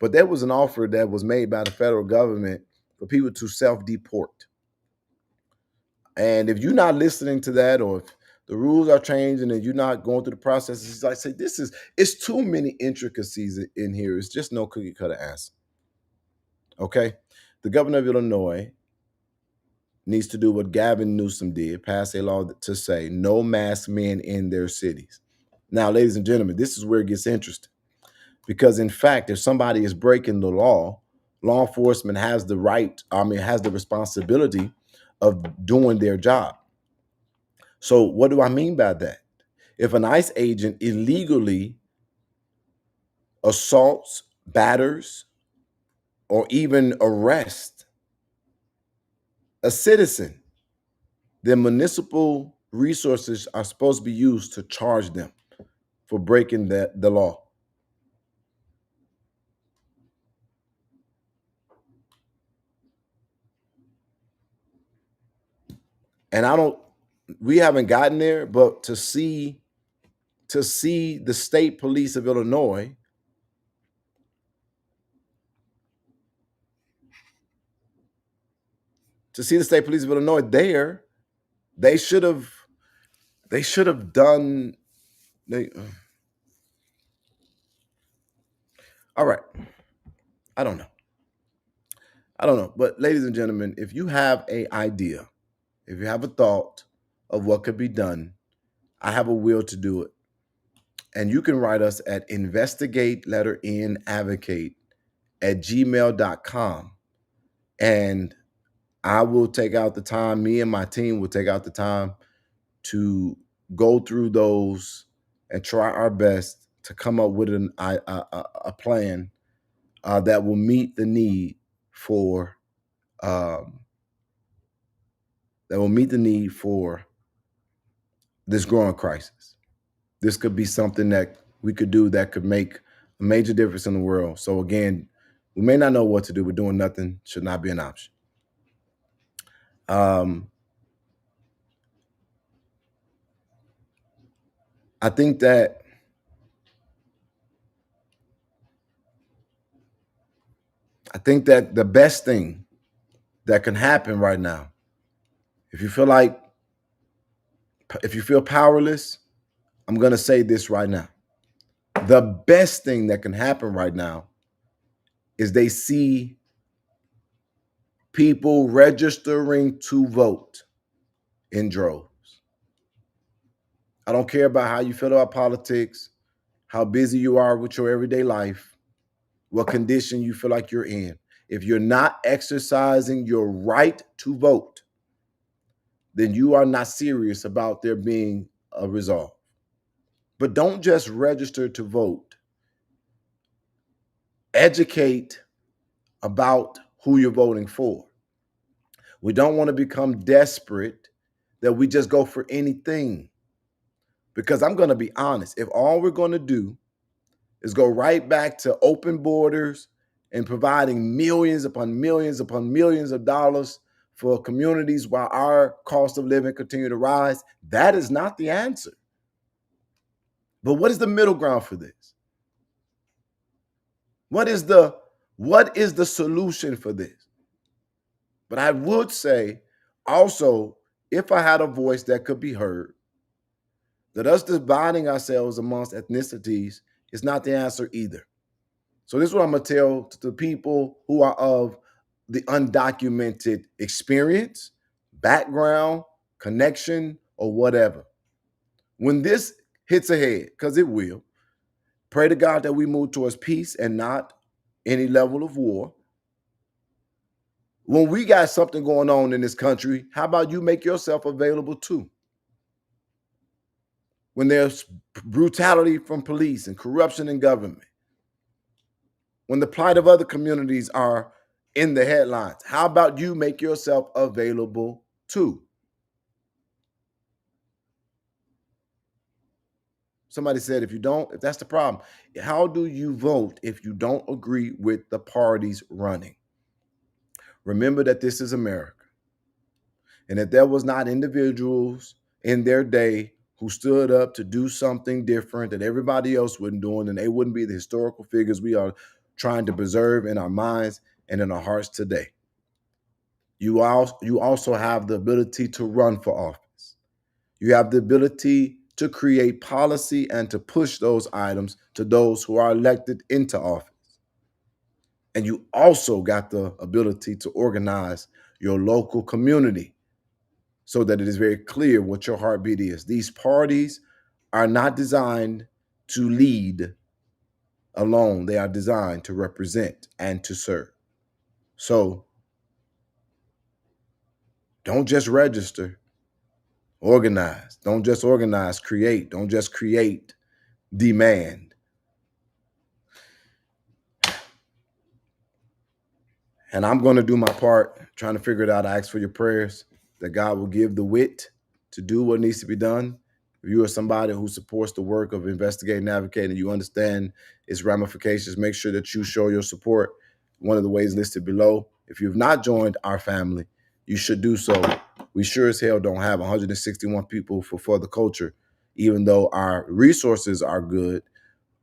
but there was an offer that was made by the federal government for people to self-deport. And if you're not listening to that, or if the rules are changing and you're not going through the processes, I say it's too many intricacies in here. It's just no cookie cutter answer. Okay, the governor of Illinois needs to do what Gavin Newsom did, pass a law to say no masked men in their cities. Now, ladies and gentlemen, this is where it gets interesting, because in fact, if somebody is breaking the law enforcement has the right, has the responsibility of doing their job. So what do I mean by that? If an ICE agent illegally assaults, batters, or even arrests a citizen, then municipal resources are supposed to be used to charge them for breaking the law. And we haven't gotten there, but to see the state police of Illinois there, they should have done. All right. I don't know. But ladies and gentlemen, if you have an idea, if you have a thought of what could be done, I have a will to do it. And you can write us at investigate@gmail.com. And I will take out the time, me and my team will take out the time to go through those and try our best to come up with a plan that will meet the need for this growing crisis. This could be something that we could do that could make a major difference in the world. So again, we may not know what to do, but doing nothing should not be an option. I think that the best thing that can happen right now, if you feel powerless, I'm going to say this right now. The best thing that can happen right now is they see people registering to vote in droves. I don't care about how you feel about politics, how busy you are with your everyday life, what condition you feel like you're in. If you're not exercising your right to vote, then you are not serious about there being a resolve. But don't just register to vote. Educate about who you're voting for. We don't want to become desperate that we just go for anything. Because I'm going to be honest, if all we're going to do is go right back to open borders and providing millions upon millions upon millions of dollars for communities while our cost of living continue to rise, that is not the answer. But what is the middle ground for this? What is the solution for this? But I would say also, if I had a voice that could be heard, that us dividing ourselves amongst ethnicities is not the answer either. So this is what I'm going to tell to the people who are of the undocumented experience, background, connection, or whatever. When this hits ahead, because it will, pray to God that we move towards peace and not any level of war. When we got something going on in this country, how about you make yourself available too? When there's brutality from police and corruption in government, when the plight of other communities are in the headlines, how about you make yourself available too? Somebody said, if that's the problem, how do you vote if you don't agree with the parties running? Remember that this is America, and that there was not individuals in their day who stood up to do something different that everybody else wasn't doing, and they wouldn't be the historical figures we are trying to preserve in our minds and in our hearts today. You also have the ability to run for office. You have the ability to create policy and to push those items to those who are elected into office. And you also got the ability to organize your local community so that it is very clear what your heartbeat is. These parties are not designed to lead alone, they are designed to represent and to serve. So don't just register, organize. Don't just organize, create. Don't just create, demand. And I'm going to do my part, trying to figure it out. I ask for your prayers that God will give the wit to do what needs to be done. If you are somebody who supports the work of investigating, advocating, you understand its ramifications, make sure that you show your support. One of the ways listed below. If you've not joined our family, you should do so. We sure as hell don't have 161 people for the culture, even though our resources are good.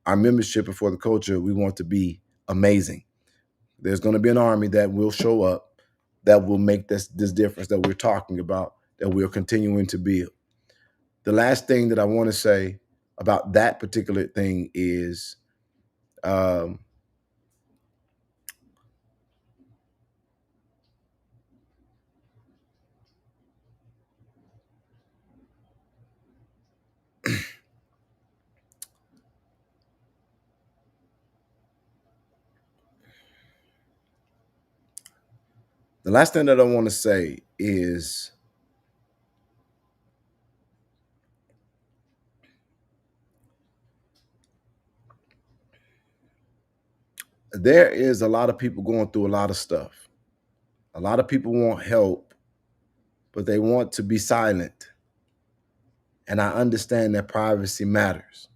Our membership for the culture, we want to be amazing. There's going to be an army that will show up that will make this difference that we're talking about, that we're continuing to build. The last thing that I want to say about that particular thing is the last thing that I want to say is there is a lot of people going through a lot of stuff. A lot of people want help, but they want to be silent. And I understand that privacy matters.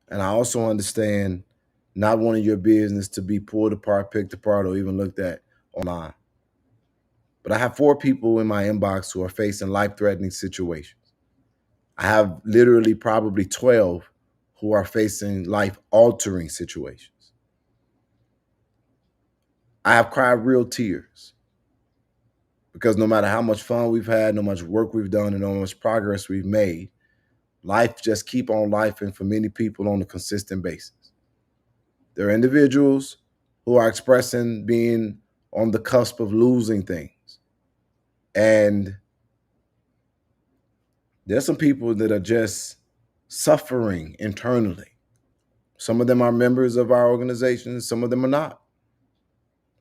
And I also understand not wanting your business to be pulled apart, picked apart, or even looked at online. But I have 4 people in my inbox who are facing life-threatening situations. I have literally probably 12 who are facing life-altering situations. I have cried real tears because no matter how much fun we've had, no much work we've done, and no much progress we've made, life just keep on lifing for many people on a consistent basis. There are individuals who are expressing being on the cusp of losing things. And there's some people that are just suffering internally. Some of them are members of our organization, some of them are not.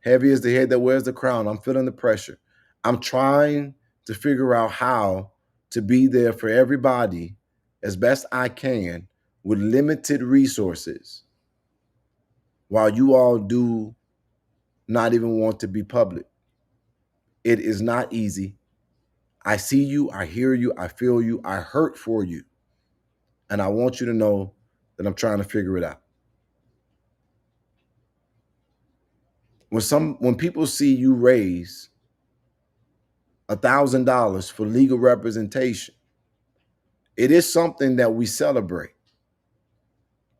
Heavy is the head that wears the crown. I'm feeling the pressure. I'm trying to figure out how to be there for everybody as best I can with limited resources while you all do not even want to be public. It is not easy. I see you, I hear you, I feel you, I hurt for you. And I want you to know that I'm trying to figure it out. When people see you raise $1,000 for legal representation, it is something that we celebrate.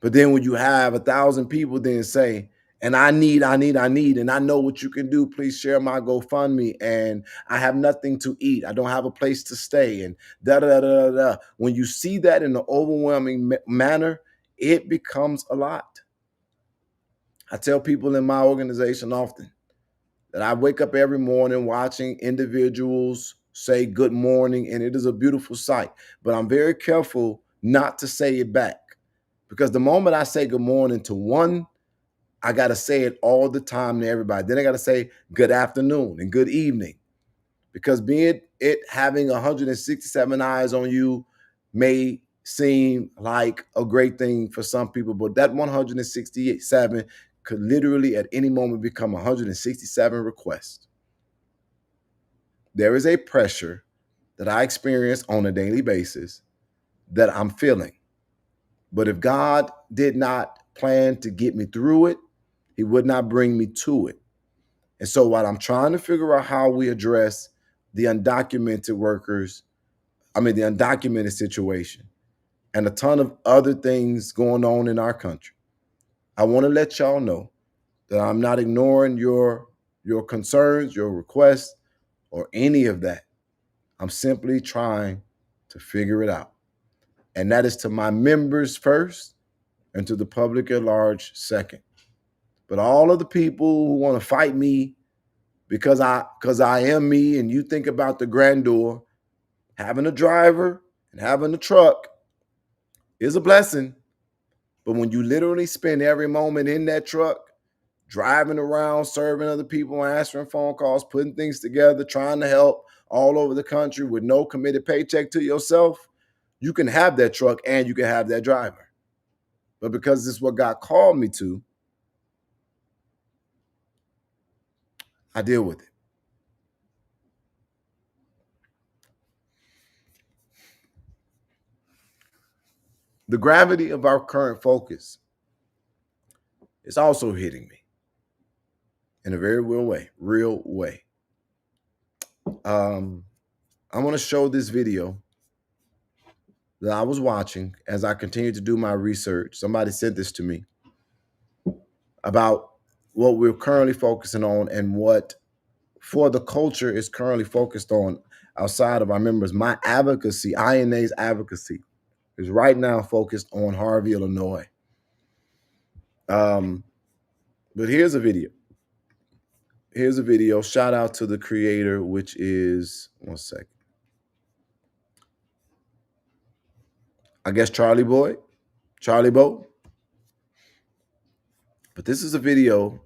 But then when you have 1,000 people then say, and I need, and I know what you can do, please share my GoFundMe, and I have nothing to eat, I don't have a place to stay, and da-da-da-da-da. When you see that in an overwhelming manner, it becomes a lot. I tell people in my organization often that I wake up every morning watching individuals say good morning, and it is a beautiful sight. But I'm very careful not to say it back, because the moment I say good morning to one, I got to say it all the time to everybody. Then I got to say good afternoon and good evening, because having 167 eyes on you may seem like a great thing for some people, but that 167 could literally at any moment become 167 requests. There is a pressure that I experience on a daily basis that I'm feeling. But if God did not plan to get me through it, he would not bring me to it. And so while I'm trying to figure out how we address the undocumented workers, the undocumented situation, and a ton of other things going on in our country, I want to let y'all know that I'm not ignoring your concerns, your requests, or any of that. I'm simply trying to figure it out. And that is to my members first and to the public at large second. But all of the people who want to fight me because I am me, and you think about the grandeur, having a driver and having a truck is a blessing. But when you literally spend every moment in that truck, driving around, serving other people, answering phone calls, putting things together, trying to help all over the country with no committed paycheck to yourself, you can have that truck and you can have that driver. But because this is what God called me to, I deal with it. The gravity of our current focus is also hitting me in a very real way. I want to show this video that I was watching as I continued to do my research. Somebody sent this to me about what we're currently focusing on and what for the culture is currently focused on outside of our members. My advocacy, INA's advocacy, is right now focused on Harvey, Illinois. But here's a video. Here's a video. Shout out to the creator, which is, one second, I guess Charlie Boy. But this is a video.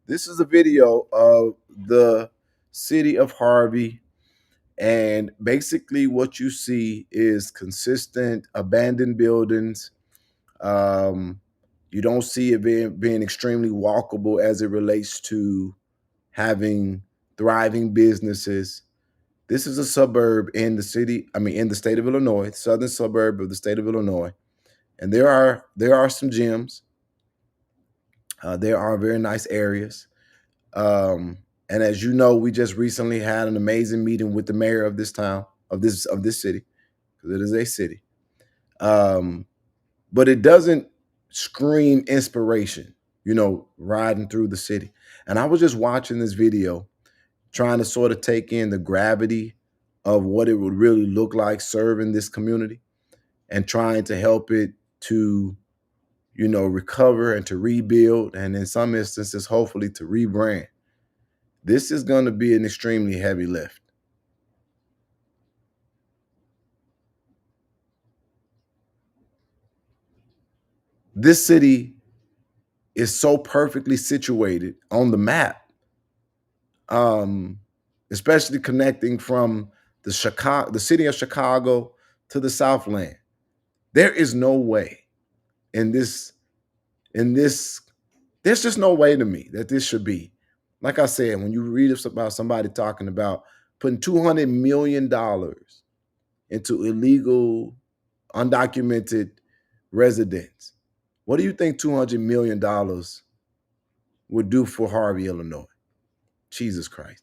This is a video of the city of Harvey. And basically what you see is consistent abandoned buildings. You don't see it being extremely walkable as it relates to having thriving businesses. This is a suburb in the state of Illinois, southern suburb of the state of Illinois. And there are some gyms. There are very nice areas. And as you know, we just recently had an amazing meeting with the mayor of this town, of this city, because it is a city. But it doesn't scream inspiration, riding through the city. And I was just watching this video, trying to sort of take in the gravity of what it would really look like serving this community and trying to help it to, recover and to rebuild, and in some instances, hopefully to rebrand. This is going to be an extremely heavy lift. This city is so perfectly situated on the map, especially connecting from the city of Chicago to the Southland. There is no way there's just no way to me that this should be. Like I said, when you read about somebody talking about putting $200 million into illegal, undocumented residents, what do you think $200 million would do for Harvey, Illinois? Jesus Christ.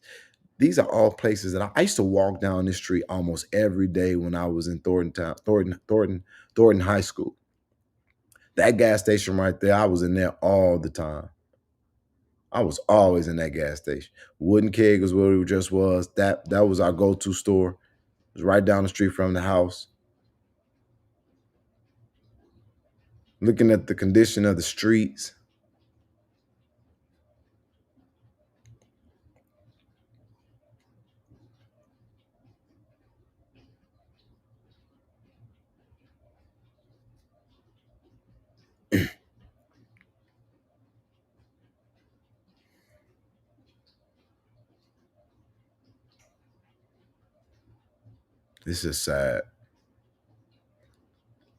These are all places that I used to walk down this street almost every day when I was in Thornton High School. That gas station right there, I was in there all the time. I was always in that gas station. Wooden Keg was where it just was. That was our go-to store. It was right down the street from the house. Looking at the condition of the streets. This is sad.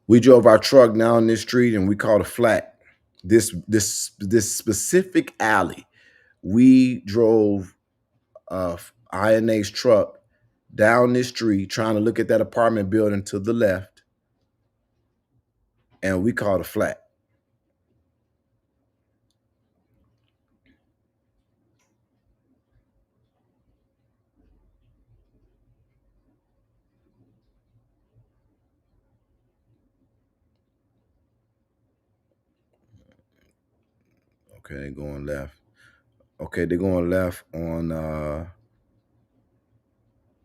We drove our truck down this street and we caught a flat. This specific alley. We drove INA's truck down this street trying to look at that apartment building to the left, and we caught a flat. Okay, going left. Okay, they're going left on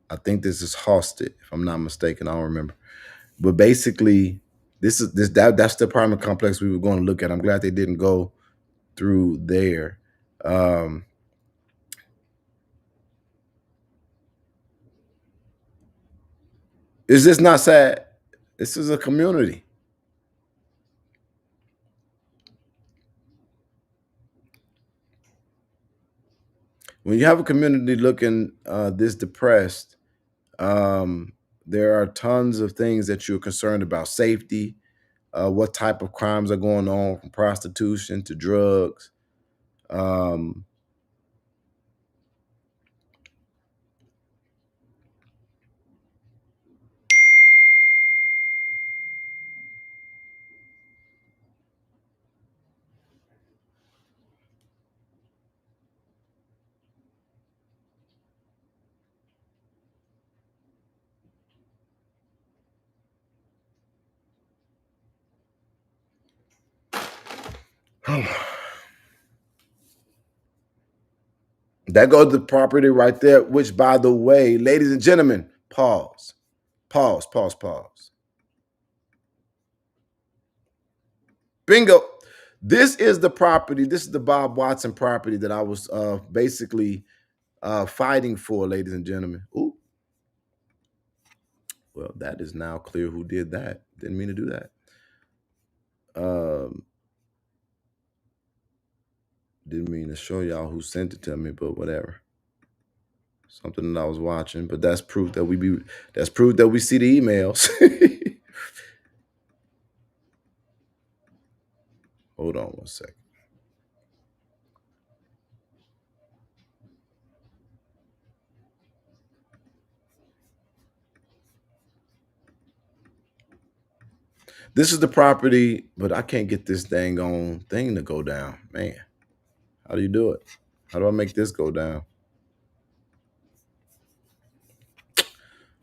I think this is Halsted, if I'm not mistaken. I don't remember. But basically, that's the apartment complex we were going to look at. I'm glad they didn't go through there. Is this not sad? This is a community. When you have a community looking this depressed, there are tons of things that you're concerned about: safety, what type of crimes are going on, from prostitution to drugs. Um, that goes to the property right there, which, by the way, ladies and gentlemen, pause, pause, pause, pause. Bingo. This is the property. This is the Bob Watson property that I was basically fighting for, ladies and gentlemen. Ooh. Well, that is now clear who did that. Didn't mean to do that. Didn't mean to show y'all who sent it to me, but whatever. Something that I was watching, but that's proof that we see the emails. Hold on one second. This is the property, but I can't get this dang on thing to go down. Man, how do you do it? How do I make this go down?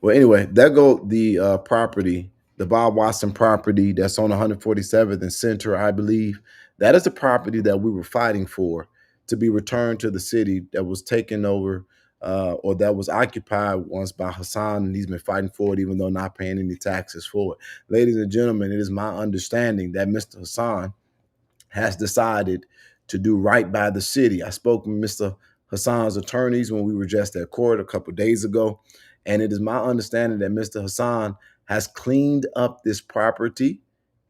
Well, anyway, that go the property, the Bob Watson property that's on 147th and Center, I believe. That is the property that we were fighting for to be returned to the city, that was taken over or that was occupied once by Hassan, and he's been fighting for it even though not paying any taxes for it. Ladies and gentlemen, it is my understanding that Mr. Hassan has decided to do right by the city. I spoke with Mr. Hassan's attorneys when we were just at court a couple of days ago, and it is my understanding that Mr. Hassan has cleaned up this property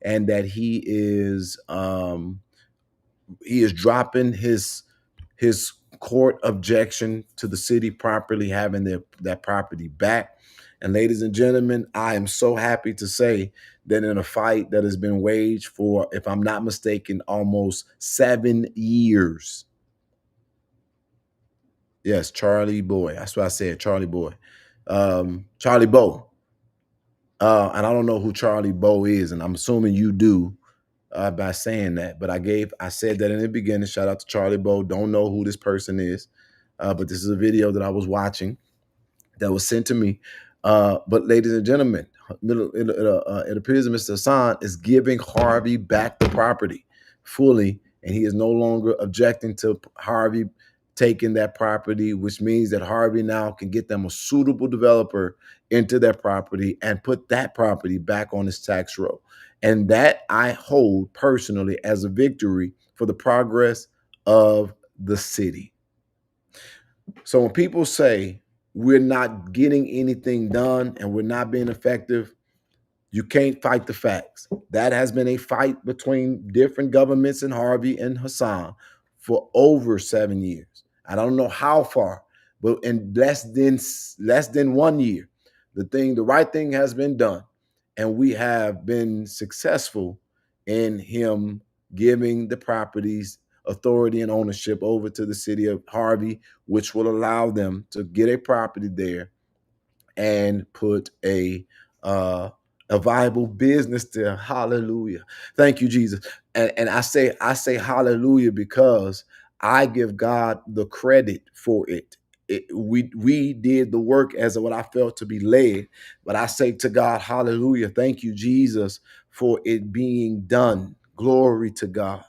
and that he is dropping his court objection to the city properly having that property back. And ladies and gentlemen, I am so happy to say that in a fight that has been waged for, if I'm not mistaken, almost 7 years. Yes, Charlie Boy. That's what I said, Charlie Boy. Charlie Bo. And I don't know who Charlie Bo is, and I'm assuming you do by saying that. But I said that in the beginning. Shout out to Charlie Bo. Don't know who this person is, but this is a video that I was watching that was sent to me. But ladies and gentlemen, it appears that Mr. Hassan is giving Harvey back the property fully, and he is no longer objecting to Harvey taking that property, which means that Harvey now can get them a suitable developer into that property and put that property back on his tax roll. And that I hold personally as a victory for the progress of the city. So when people say we're not getting anything done and we're not being effective, you can't fight the facts. That has been a fight between different governments and Harvey and Hassan for over 7 years. I don't know how far, but in less than 1 year, The right thing has been done, and we have been successful in him giving the properties authority and ownership over to the city of Harvey, which will allow them to get a property there and put a viable business there. Hallelujah. Thank you, Jesus. And I say hallelujah because I give God the credit for it. We did the work as what I felt to be led, but I say to God, hallelujah. Thank you, Jesus, for it being done. Glory to God.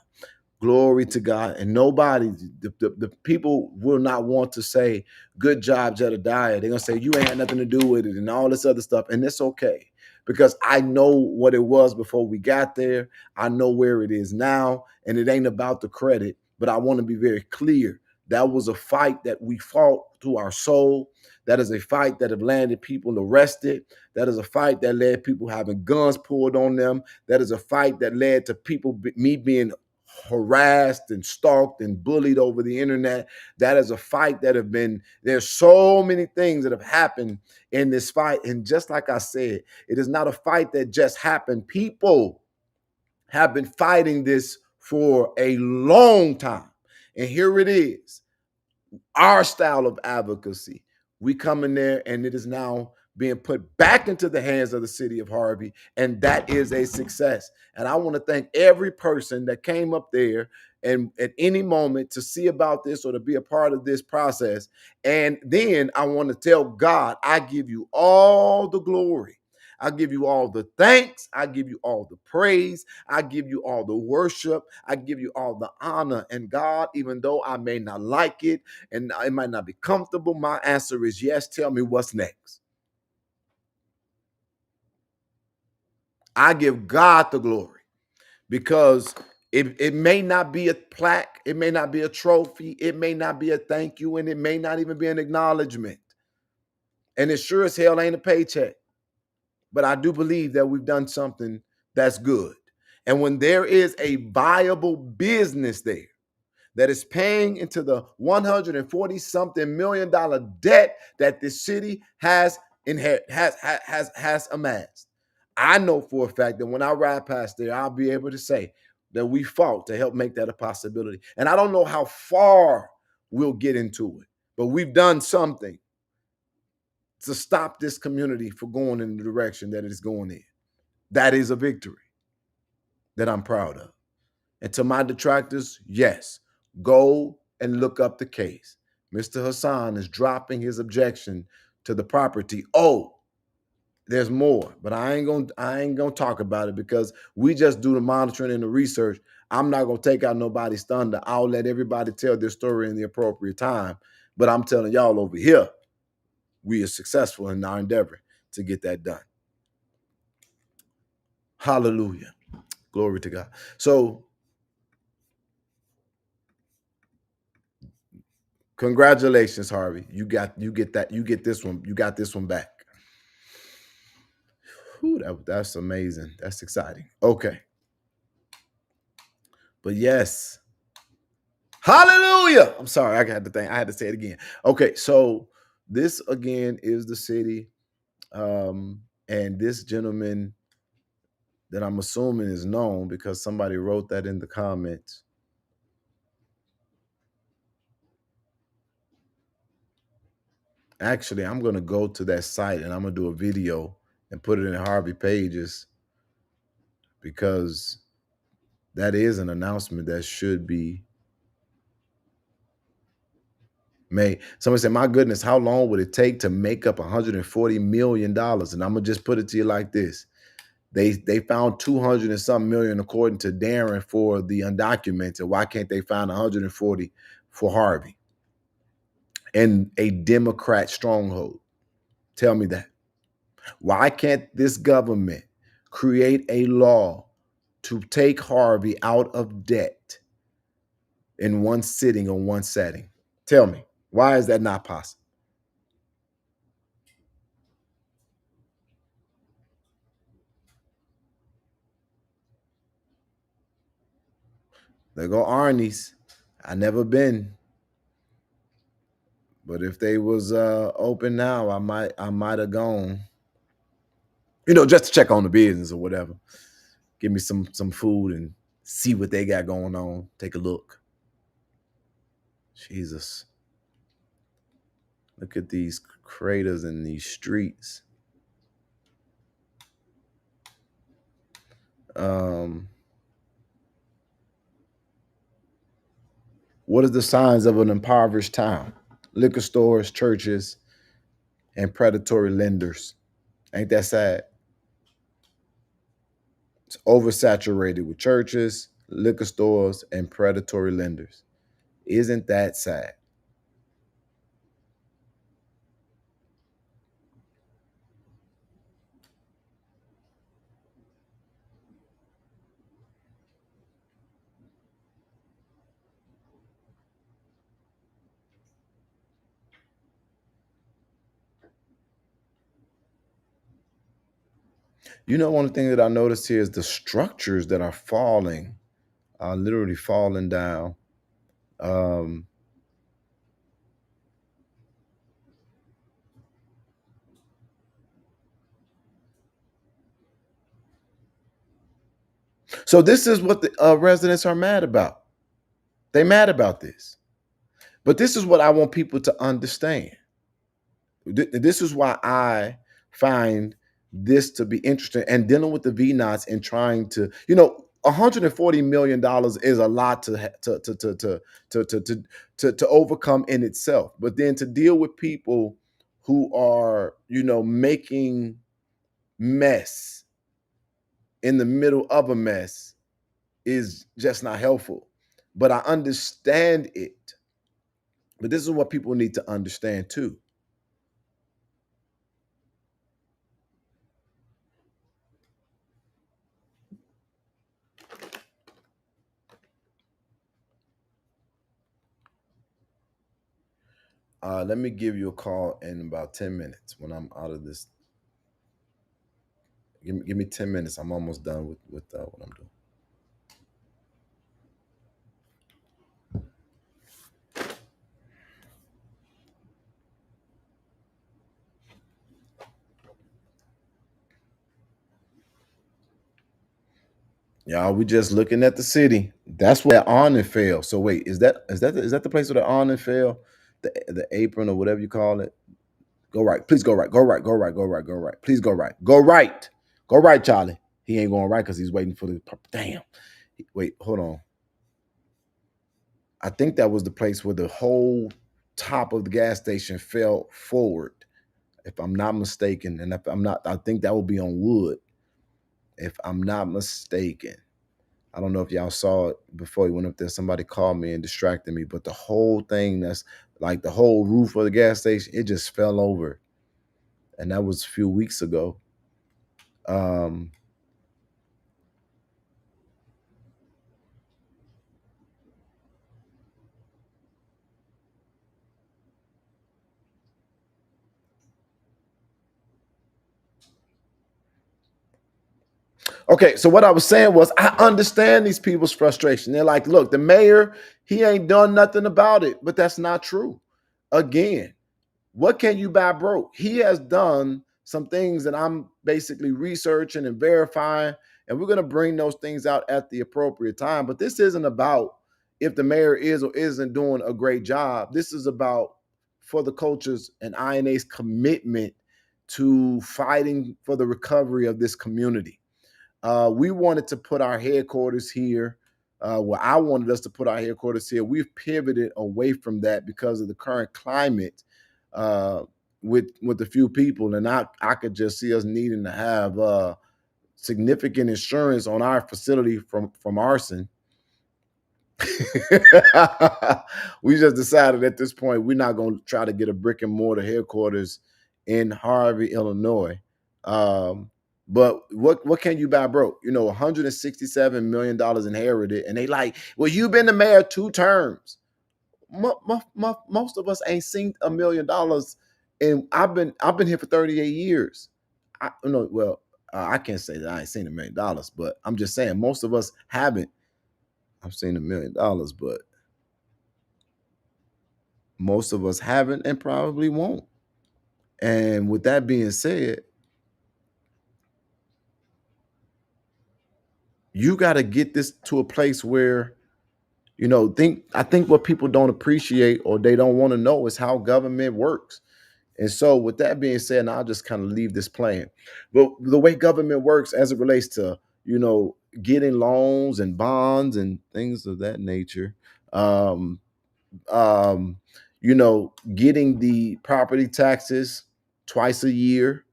Glory to God. And nobody, the people will not want to say, good job, Jedediah. They're going to say, you ain't had nothing to do with it and all this other stuff. And it's okay because I know what it was before we got there. I know where it is now. And it ain't about the credit, but I want to be very clear. That was a fight that we fought through our soul. That is a fight that have landed people arrested. That is a fight that led people having guns pulled on them. That is a fight that led to people, me being harassed and stalked and bullied over the internet. That is a fight that have been, there's so many things that have happened in this fight. And just like I said, it is not a fight that just happened. People have been fighting this for a long time. And here it is, our style of advocacy. We come in there and it is now being put back into the hands of the city of Harvey, and that is a success. And I want to thank every person that came up there and at any moment to see about this or to be a part of this process. And then I want to tell God, I give you all the glory. I give you all the thanks. I give you all the praise. I give you all the worship. I give you all the honor. And God, even though I may not like it and it might not be comfortable, my answer is yes. Tell me what's next. I give God the glory because it may not be a plaque, it may not be a trophy, it may not be a thank you, and it may not even be an acknowledgement. And it sure as hell ain't a paycheck. But I do believe that we've done something that's good. And when there is a viable business there that is paying into the 140 something million dollar debt that this city has amassed, I know for a fact that when I ride past there, I'll be able to say that we fought to help make that a possibility. And I don't know how far we'll get into it, but we've done something to stop this community from going in the direction that it is going in. That is a victory that I'm proud of. And to my detractors, yes, go and look up the case. Mr. Hassan is dropping his objection to the property. Oh, there's more, but I ain't gonna talk about it because we just do the monitoring and the research. I'm not gonna take out nobody's thunder. I'll let everybody tell their story in the appropriate time. But I'm telling y'all over here, we are successful in our endeavor to get that done. Hallelujah. Glory to God. So congratulations, Harvey. You get this one. You got this one back. Whew, that's amazing. That's exciting. Okay. But yes. Hallelujah. I'm sorry. I had to say it again. Okay. So this again is the city. And this gentleman that I'm assuming is known because somebody wrote that in the comments. Actually, I'm going to go to that site and I'm going to do a video and put it in Harvey Pages because that is an announcement that should be made. Somebody said, my goodness, how long would it take to make up $140 million? And I'm going to just put it to you like this. They found 200 and something million according to Darren for the undocumented. Why can't they find 140 for Harvey? And a Democrat stronghold. Tell me that. Why can't this government create a law to take Harvey out of debt in one sitting or one setting? Tell me, why is that not possible? There go Arnie's. I never been. But if they was open now, I might have gone. just to check on the business or whatever. Give me some food and see what they got going on. Take a look. Jesus. Look at these craters in these streets. Um, what are the signs of an impoverished town? Liquor stores, churches, and predatory lenders. Ain't that sad? It's oversaturated with churches, liquor stores, and predatory lenders. Isn't that sad? One thing that I noticed here is the structures that are falling, are literally falling down. Um, so this is what the residents are mad about. They mad about this. But this is what I want people to understand. This is why I find this to be interesting and dealing with the VNOTs and trying to, $140 million is a lot to overcome in itself. But then to deal with people who are, making mess in the middle of a mess is just not helpful. But I understand it. But this is what people need to understand too. Let me give you a call in about 10 minutes when I'm out of this. Give me 10 minutes. I'm almost done with what I'm doing. Y'all, we just looking at the city. That's where awning fell. So wait, is that the place where the awning fell? The apron or whatever you call it. Go right. Please go right. Go right. Go right. Go right. Go right. Please go right. Go right. Go right, Charlie. He ain't going right because he's waiting for the damn. Wait, hold on. I think that was the place where the whole top of the gas station fell forward, if I'm not mistaken. And if I'm not, I think that will be on wood, if I'm not mistaken. I don't know if y'all saw it before he went up there. Somebody called me and distracted me, but the whole thing, that's like the whole roof of the gas station, it just fell over. And that was a few weeks ago. Um, Okay, so what I was saying was I understand these people's frustration. They're like, look, the mayor, he ain't done nothing about it, but that's not true. Again, what can you buy broke? He has done some things that I'm basically researching and verifying, and we're going to bring those things out at the appropriate time. But this isn't about if the mayor is or isn't doing a great job. This is about for the coaches and INA's commitment to fighting for the recovery of this community. We wanted to put our headquarters here. I wanted us to put our headquarters here. We've pivoted away from that because of the current climate uh, with a few people, and I could just see us needing to have significant insurance on our facility from arson. We just decided at this point we're not going to try to get a brick and mortar headquarters in Harvey, Illinois. But what can you buy broke? $167 million inherited, and they like, well, you've been the mayor 2 terms. Most of us ain't seen $1 million, and I've been here for 38 years. I can't say that I ain't seen $1 million, but I'm just saying most of us haven't. I've seen $1 million, but most of us haven't and probably won't. And with that being said, You got to get this to a place where, I think what people don't appreciate or they don't want to know is how government works. And so, with that being said, and I'll just kind of leave this playing. But the way government works as it relates to, getting loans and bonds and things of that nature, um, getting the property taxes twice a year,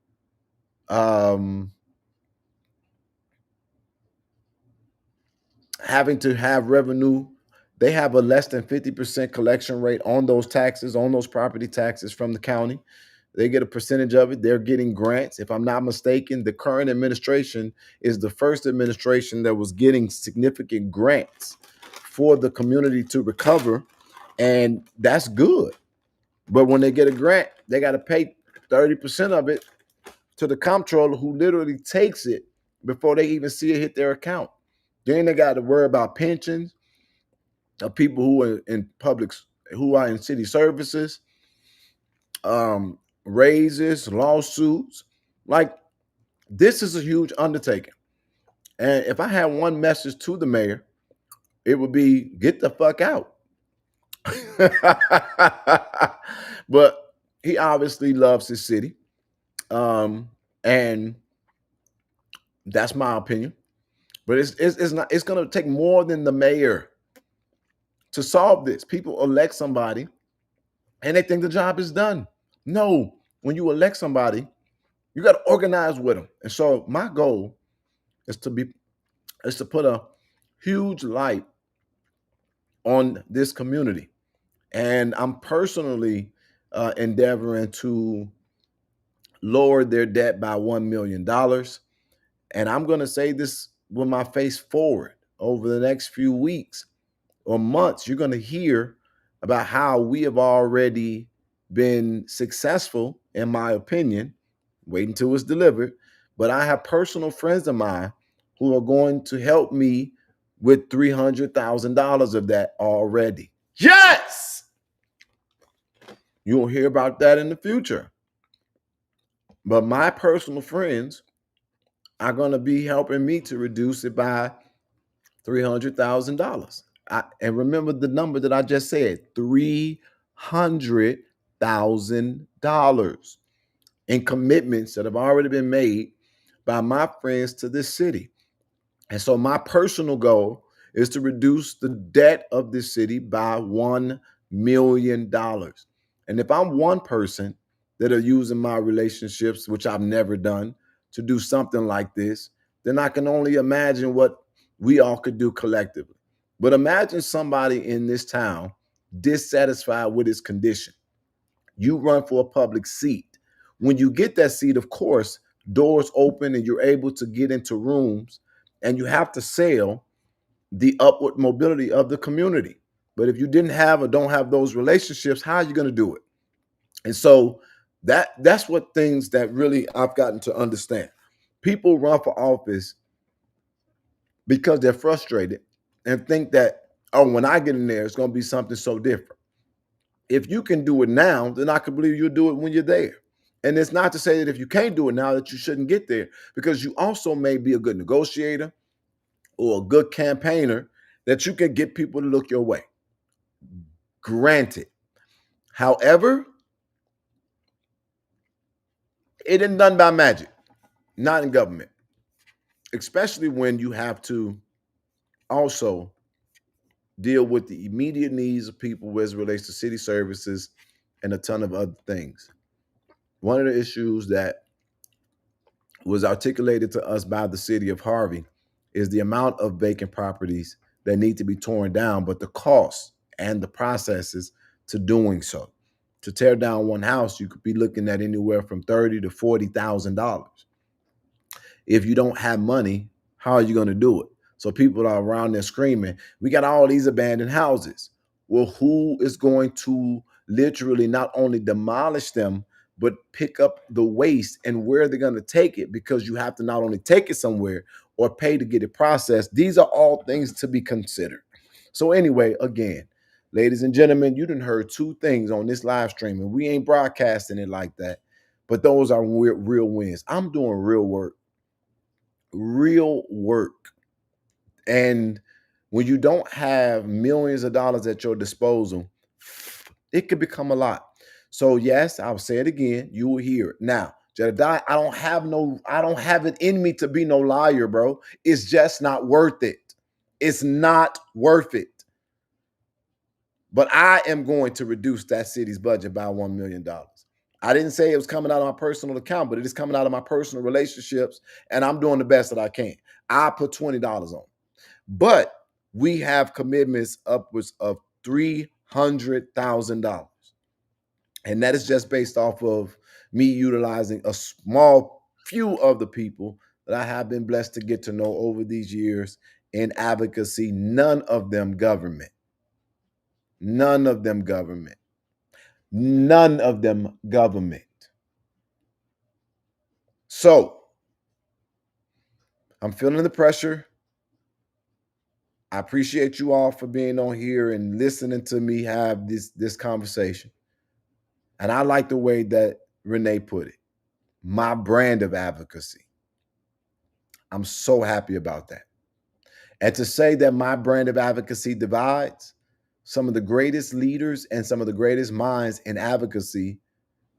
um, having to have revenue. They have a less than 50% collection rate on those taxes, on those property taxes from the county. They get a percentage of it. They're getting grants. If I'm not mistaken, the current administration is the first administration that was getting significant grants for the community to recover. And that's good. But when they get a grant, they got to pay 30% of it to the comptroller who literally takes it before they even see it hit their account. Then they got to worry about pensions of people who are in public, who are in city services, raises, lawsuits. Like, this is a huge undertaking. And if I had one message to the mayor, it would be get the fuck out. But he obviously loves his city. And that's my opinion. But it's not, it's gonna take more than the mayor to solve this. People elect somebody and they think the job is done. No, when you elect somebody, you got to organize with them. And so my goal is to put a huge light on this community. And I'm personally endeavoring to lower their debt by $1 million. And I'm going to say this with my face forward. Over the next few weeks or months, you're going to hear about how we have already been successful, in my opinion. Wait until it's delivered. But I have personal friends of mine who are going to help me with $300,000 of that already. Yes! You'll hear about that in the future. But my personal friends are going to be helping me to reduce it by $300,000. And remember the number that I just said, $300,000 in commitments that have already been made by my friends to this city. And so my personal goal is to reduce the debt of this city by $1 million. And if I'm one person that are using my relationships, which I've never done, to do something like this, then I can only imagine what we all could do collectively. But imagine somebody in this town dissatisfied with his condition. You run for a public seat. When you get that seat, of course, doors open and you're able to get into rooms, and you have to sell the upward mobility of the community. But if you didn't have or don't have those relationships, how are you going to do it? And so that's what things that really I've gotten to understand. People run for office because they're frustrated and think that, oh, when I get in there, it's going to be something so different. If you can do it now, then I can believe you'll do it when you're there. And it's not to say that if you can't do it now that you shouldn't get there, because you also may be a good negotiator or a good campaigner that you can get people to look your way. Granted. However, it isn't done by magic, not in government, especially when you have to also deal with the immediate needs of people as it relates to city services and a ton of other things. One of the issues that was articulated to us by the city of Harvey is the amount of vacant properties that need to be torn down, but the cost and the processes to doing so. To tear down one house, you could be looking at anywhere from $30,000 to $40,000. If you don't have money, how are you going to do it? So people are around there screaming, we got all these abandoned houses. Well, who is going to literally not only demolish them, but pick up the waste, and where they're going to take it? Because you have to not only take it somewhere or pay to get it processed. These are all things to be considered. So anyway, again, ladies and gentlemen, you done heard two things on this live stream, and we ain't broadcasting it like that, but those are real wins. I'm doing real work And when you don't have millions of dollars at your disposal, it could become a lot. So yes, I'll say it again. You will hear it. Now, Jedediah, I don't have it in me to be no liar, bro. It's just not worth it. It's not worth it. But I am going to reduce that city's budget by $1 million. I didn't say it was coming out of my personal account, but it is coming out of my personal relationships, and I'm doing the best that I can. I put $20 on. But we have commitments upwards of $300,000. And that is just based off of me utilizing a small few of the people that I have been blessed to get to know over these years in advocacy, none of them government. None of them government. None of them government. So I'm feeling the pressure. I appreciate you all for being on here and listening to me have this conversation. And I like the way that Renee put it. My brand of advocacy. I'm so happy about that. And to say that my brand of advocacy divides, some of the greatest leaders and some of the greatest minds in advocacy,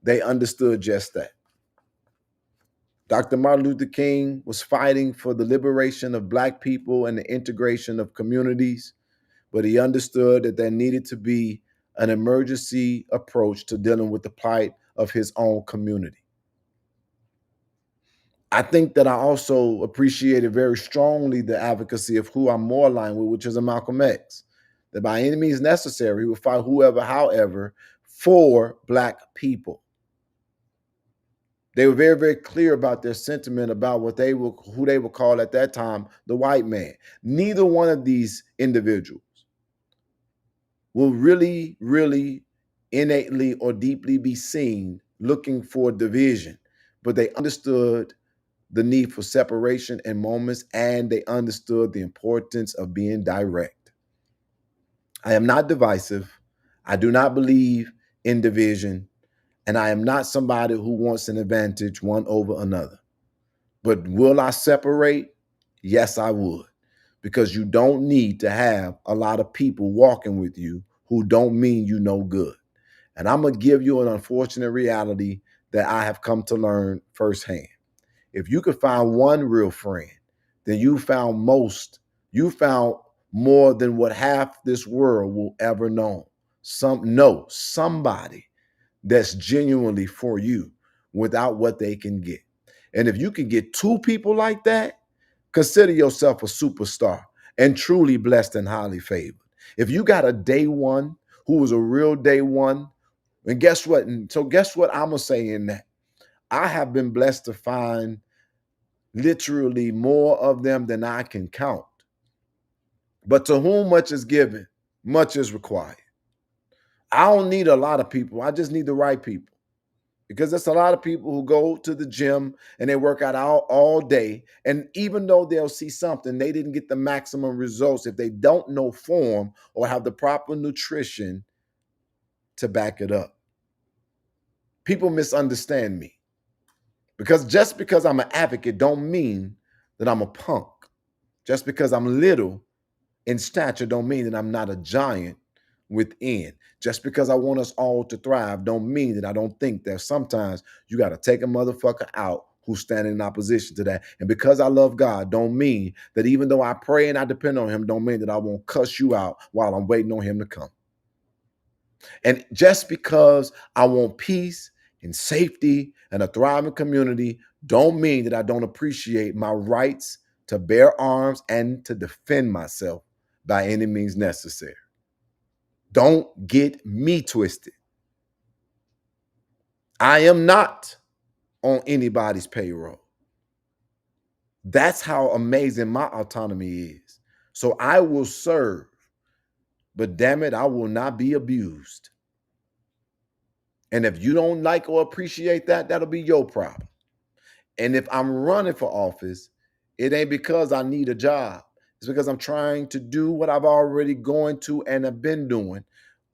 they understood just that. Dr. Martin Luther King was fighting for the liberation of Black people and the integration of communities, but he understood that there needed to be an emergency approach to dealing with the plight of his own community. I think that I also appreciated very strongly the advocacy of who I'm more aligned with, which is a Malcolm X. That by any means necessary, he would fight whoever, however, for Black people. They were very, very clear about their sentiment about who they would call at that time the white man. Neither one of these individuals will really, really innately or deeply be seen looking for division, but they understood the need for separation in moments, and they understood the importance of being direct. I am not divisive. I do not believe in division, and I am not somebody who wants an advantage one over another. But will I separate? Yes, I would, because you don't need to have a lot of people walking with you who don't mean you no good. And I'm going to give you an unfortunate reality that I have come to learn firsthand. If you could find one real friend, then you found more than what half this world will ever know. Somebody that's genuinely for you without what they can get. And if you can get two people like that, consider yourself a superstar and truly blessed and highly favored. If you got a day one who was a real day one, and guess what? Guess what I'm going to say in that? I have been blessed to find literally more of them than I can count. But to whom much is given, much is required. I don't need a lot of people. I just need the right people. Because there's a lot of people who go to the gym and they work out all day. And even though they'll see something, they didn't get the maximum results if they don't know form or have the proper nutrition to back it up. People misunderstand me. Because just because I'm an advocate don't mean that I'm a punk. Just because I'm little in stature don't mean that I'm not a giant within. Just because I want us all to thrive don't mean that I don't think that sometimes you got to take a motherfucker out who's standing in opposition to that. And because I love God don't mean that even though I pray and I depend on him, don't mean that I won't cuss you out while I'm waiting on him to come. And just because I want peace and safety and a thriving community don't mean that I don't appreciate my rights to bear arms and to defend myself by any means necessary. Don't get me twisted. I am not on anybody's payroll. That's how amazing my autonomy is. So I will serve, but damn it, I will not be abused. And if you don't like or appreciate that, that'll be your problem. And if I'm running for office, it ain't because I need a job. It's because I'm trying to do what I've already going to and have been doing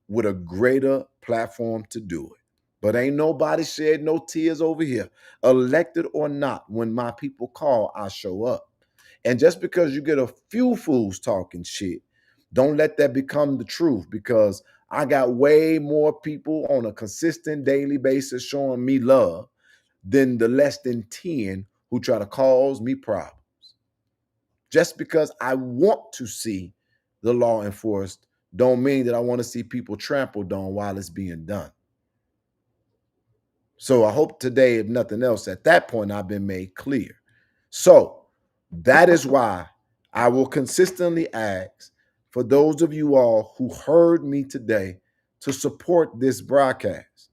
with a greater platform to do it. But ain't nobody shed no tears over here. Elected or not, when my people call, I show up. And just because you get a few fools talking shit, don't let that become the truth, because I got way more people on a consistent daily basis showing me love than the less than 10 who try to cause me problems. Just because I want to see the law enforced don't mean that I want to see people trampled on while it's being done. So I hope today, if nothing else, at that point, I've been made clear. So that is why I will consistently ask for those of you all who heard me today to support this broadcast.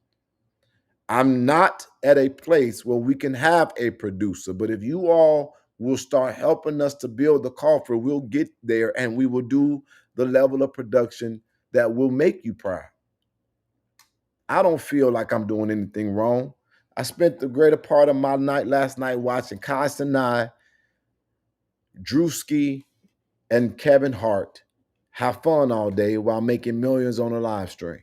I'm not at a place where we can have a producer, but if you all will start helping us to build the coffer, we'll get there and we will do the level of production that will make you proud. I don't feel like I'm doing anything wrong. I spent the greater part of my night last night watching Kai Sinai, Drewski, and Kevin Hart have fun all day while making millions on a live stream.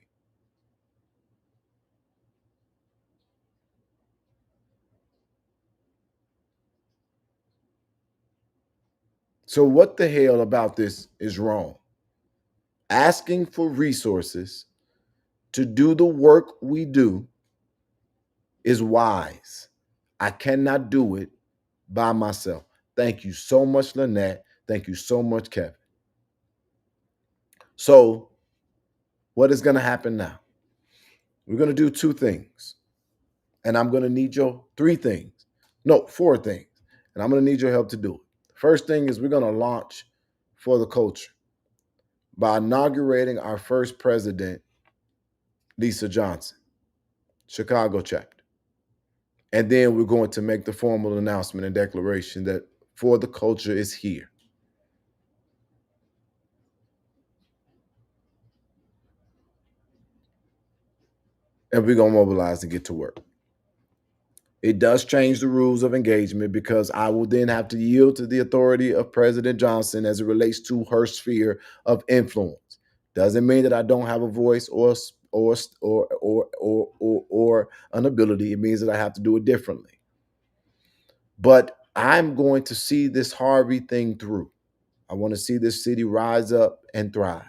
So what the hell about this is wrong? Asking for resources to do the work we do is wise. I cannot do it by myself. Thank you so much, Lynette. Thank you so much, Kevin. So what is going to happen now? We're going to do two things. And I'm going to need your four things. And I'm going to need your help to do it. First thing is we're going to launch For the Culture by inaugurating our first president, Lisa Johnson, Chicago chapter. And then we're going to make the formal announcement and declaration that For the Culture is here. And we're going to mobilize and get to work. It does change the rules of engagement because I will then have to yield to the authority of President Johnson as it relates to her sphere of influence. Doesn't mean that I don't have a voice or an ability. It means that I have to do it differently. But I'm going to see this Harvey thing through. I want to see this city rise up and thrive.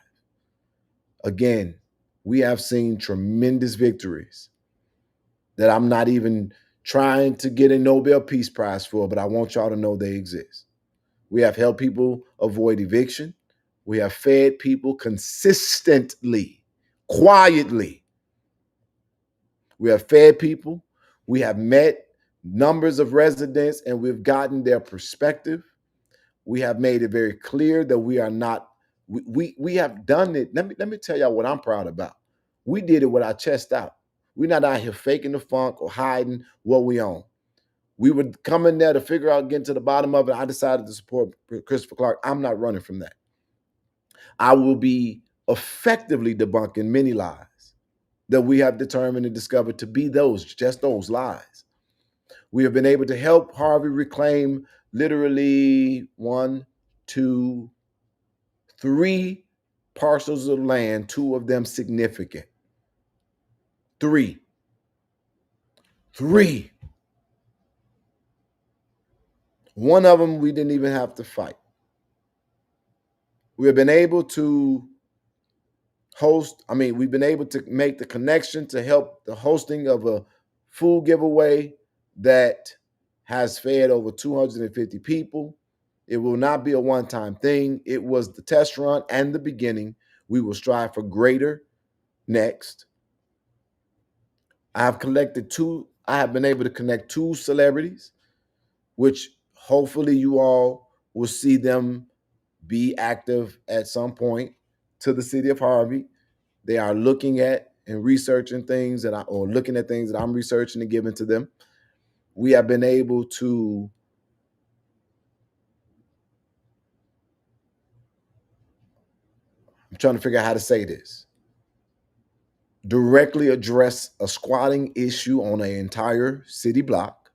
Again, we have seen tremendous victories that I'm not even trying to get a Nobel Peace Prize for, but I want y'all to know they exist. We have helped people avoid eviction. We have fed people consistently, quietly. We have fed people. We have met numbers of residents and we've gotten their perspective. We have made it very clear that we are not, we have done it. Let me tell y'all what I'm proud about. We did it with our chest out. We're not out here faking the funk or hiding what we own. We would come in there to figure out, getting to the bottom of it. I decided to support Christopher Clark. I'm not running from that. I will be effectively debunking many lies that we have determined and discovered to be just those lies. We have been able to help Harvey reclaim literally 1, 2, 3 parcels of land, 2 of them significant. 3. One of them we didn't even have to fight. We have been able to we've been able to make the connection to help the hosting of a food giveaway that has fed over 250 people. It will not be a one-time thing. It was the test run and the beginning. We will strive for greater next. I have been able to connect 2 celebrities, which hopefully you all will see them be active at some point to the city of Harvey. They are looking at and researching things looking at things that I'm researching and giving to them. We have been able to I'm trying to figure out how to say this. Directly address a squatting issue on an entire city block.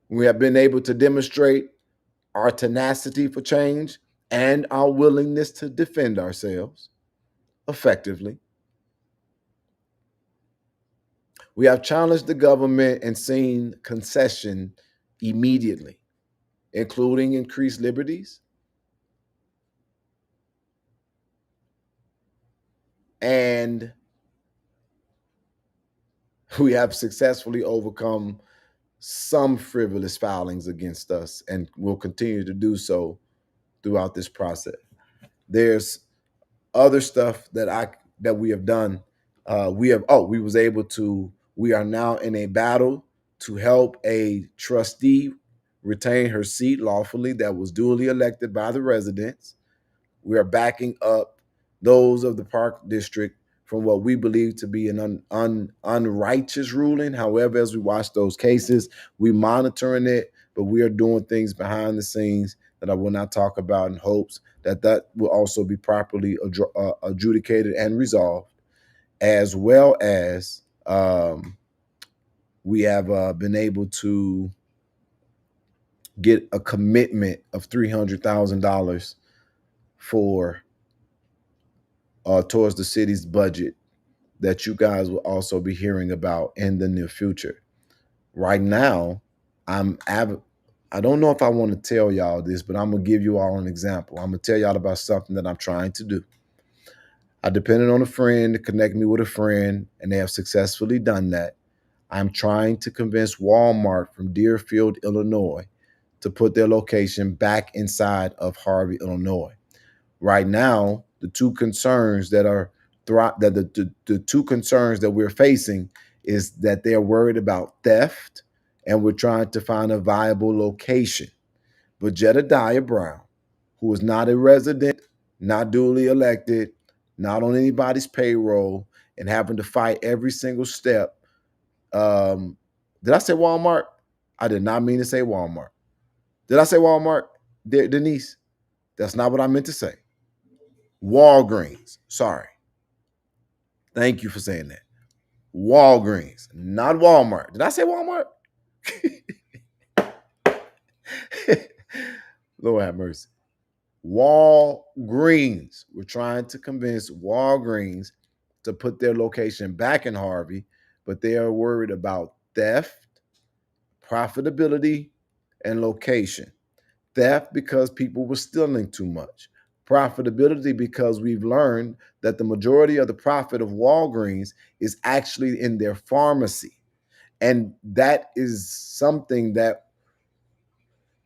We have been able to demonstrate our tenacity for change and our willingness to defend ourselves effectively. We have challenged the government and seen concession immediately, including increased liberties and we have successfully overcome some frivolous filings against us and will continue to do so throughout this process. There's other stuff that we have done. We was able to, we are now in a battle to help a trustee retain her seat lawfully that was duly elected by the residents. We are backing up those of the Park District from what we believe to be an unrighteous ruling. However, as we watch those cases, we monitoring it, but we are doing things behind the scenes that I will not talk about in hopes that will also be properly adjudicated and resolved, as well as we have been able to get a commitment of $300,000 for towards the city's budget that you guys will also be hearing about in the near future. Right now, I don't know if I want to tell y'all this, but I'm gonna give you all an example. I'm gonna tell y'all about something that I'm trying to do. I depended on a friend to connect me with a friend, and they have successfully done that. I'm trying to convince Walmart from Deerfield, Illinois, to put their location back inside of Harvey, Illinois. Right now, the two concerns that are the two concerns that we're facing is that they're worried about theft, and we're trying to find a viable location. But Jedediah Brown, who is not a resident, not duly elected, not on anybody's payroll, and having to fight every single step. Did I say Walmart? I did not mean to say Walmart. Did I say Walmart, Denise? That's not what I meant to say. Walgreens. Sorry. Thank you for saying that. Walgreens, not Walmart. Did I say Walmart? Lord have mercy. Walgreens. We're trying to convince Walgreens to put their location back in Harvey, but they are worried about theft, profitability, and location. Theft because people were stealing too much. Profitability because we've learned that the majority of the profit of Walgreens is actually in their pharmacy. And that is something that,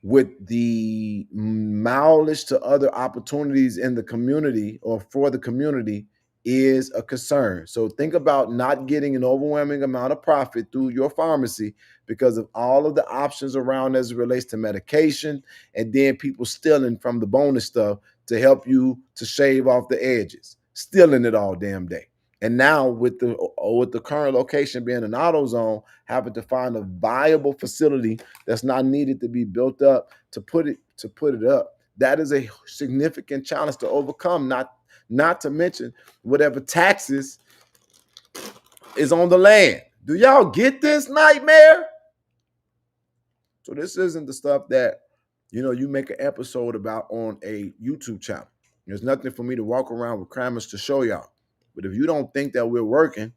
with the mileage to other opportunities in the community or for the community, is a concern. So think about not getting an overwhelming amount of profit through your pharmacy because of all of the options around as it relates to medication, and then people stealing from the bonus stuff to help you to shave off the edges, stealing it all damn day. And now with the current location being an AutoZone, having to find a viable facility that's not needed to be built up to put it up, that is a significant challenge to overcome. Not to mention whatever taxes is on the land. Do y'all get this nightmare? So this isn't the stuff that you make an episode about on a YouTube channel. There's nothing for me to walk around with cameras to show y'all. But if you don't think that we're working,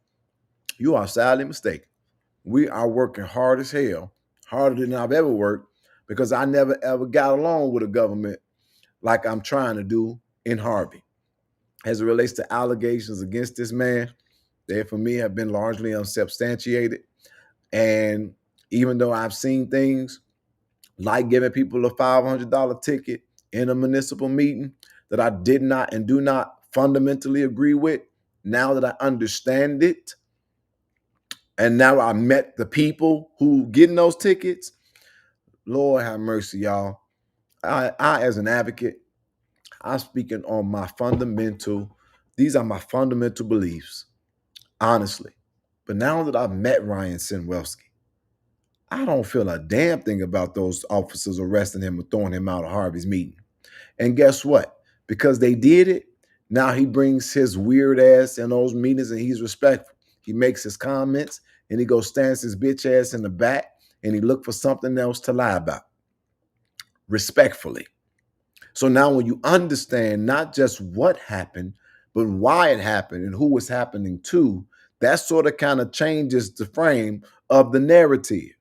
you are sadly mistaken. We are working hard as hell, harder than I've ever worked, because I never ever got along with a government like I'm trying to do in Harvey. As it relates to allegations against this man, they for me have been largely unsubstantiated. And even though I've seen things like giving people a $500 ticket in a municipal meeting that I did not and do not fundamentally agree with, now that I understand it, and now I met the people who getting those tickets, Lord have mercy, y'all. I as an advocate, I'm speaking on these are my fundamental beliefs, honestly. But now that I've met Ryan Sinwelski, I don't feel a damn thing about those officers arresting him and throwing him out of Harvey's meeting. And guess what? Because they did it, now he brings his weird ass in those meetings and he's respectful. He makes his comments and he goes stands his bitch ass in the back and he look for something else to lie about. Respectfully. So now when you understand not just what happened, but why it happened and who was happening to, that sort of kind of changes the frame of the narrative.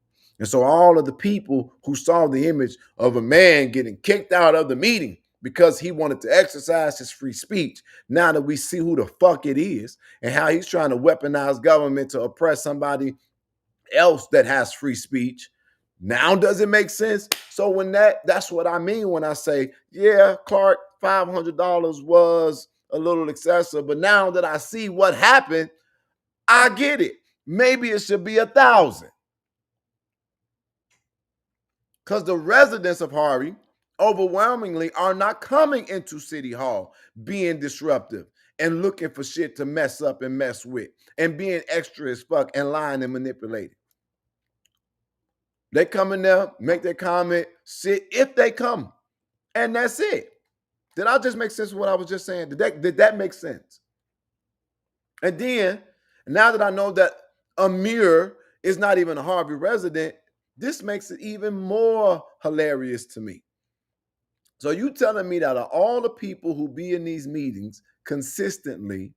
And so all of the people who saw the image of a man getting kicked out of the meeting because he wanted to exercise his free speech, now that we see who the fuck it is and how he's trying to weaponize government to oppress somebody else that has free speech, now does it make sense? So when that's what I mean when I say, yeah, Clark, $500 was a little excessive, but now that I see what happened, I get it. Maybe it should be 1,000. Because the residents of Harvey overwhelmingly are not coming into City Hall being disruptive and looking for shit to mess up and mess with and being extra as fuck and lying and manipulating. They come in there, make their comment, sit if they come, and that's it. Did I just make sense of what I was just saying? Did that make sense? And then, now that I know that Amir is not even a Harvey resident, this makes it even more hilarious to me. So you telling me that of all the people who be in these meetings consistently,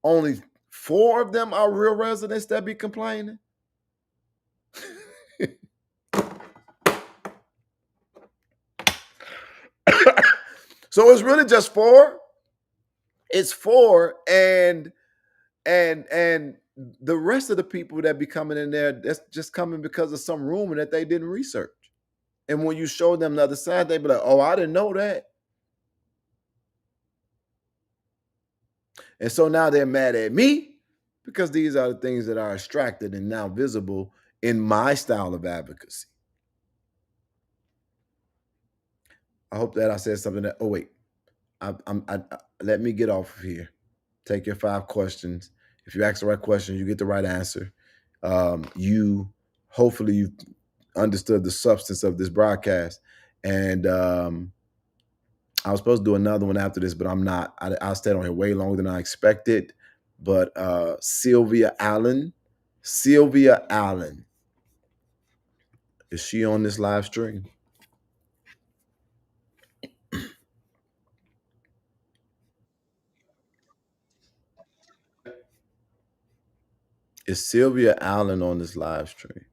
only 4 of them are real residents that be complaining? So it's really just 4. It's 4, and the rest of the people that be coming in there, that's just coming because of some rumor that they didn't research. And when you show them the other side, they be like, "Oh, I didn't know that." And so now they're mad at me because these are the things that are extracted and now visible in my style of advocacy. I hope that I said something that. Oh wait, let me get off of here. Take your 5 questions. If you ask the right question, you get the right answer. Hopefully you've understood the substance of this broadcast. And I was supposed to do another one after this, but I'm not. I stayed on here way longer than I expected. But Sylvia Allen, is she on this live stream? Is Sylvia Allen on this live stream?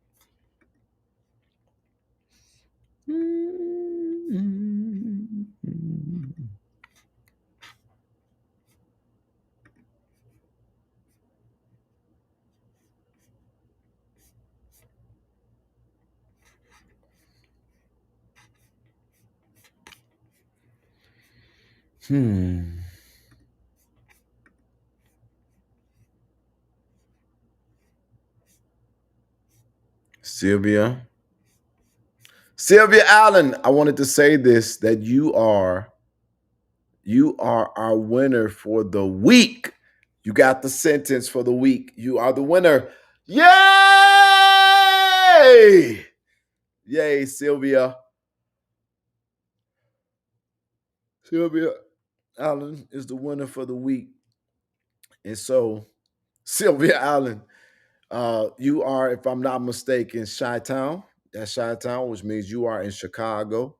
Sylvia Allen, I wanted to say this, that you are our winner for the week. You got the sentence for the week. You are the winner. Yay! Yay, Sylvia. Sylvia Allen is the winner for the week. And so, Sylvia Allen, you are, if I'm not mistaken, Chi-Town. That's Chi-Town, which means you are in Chicago.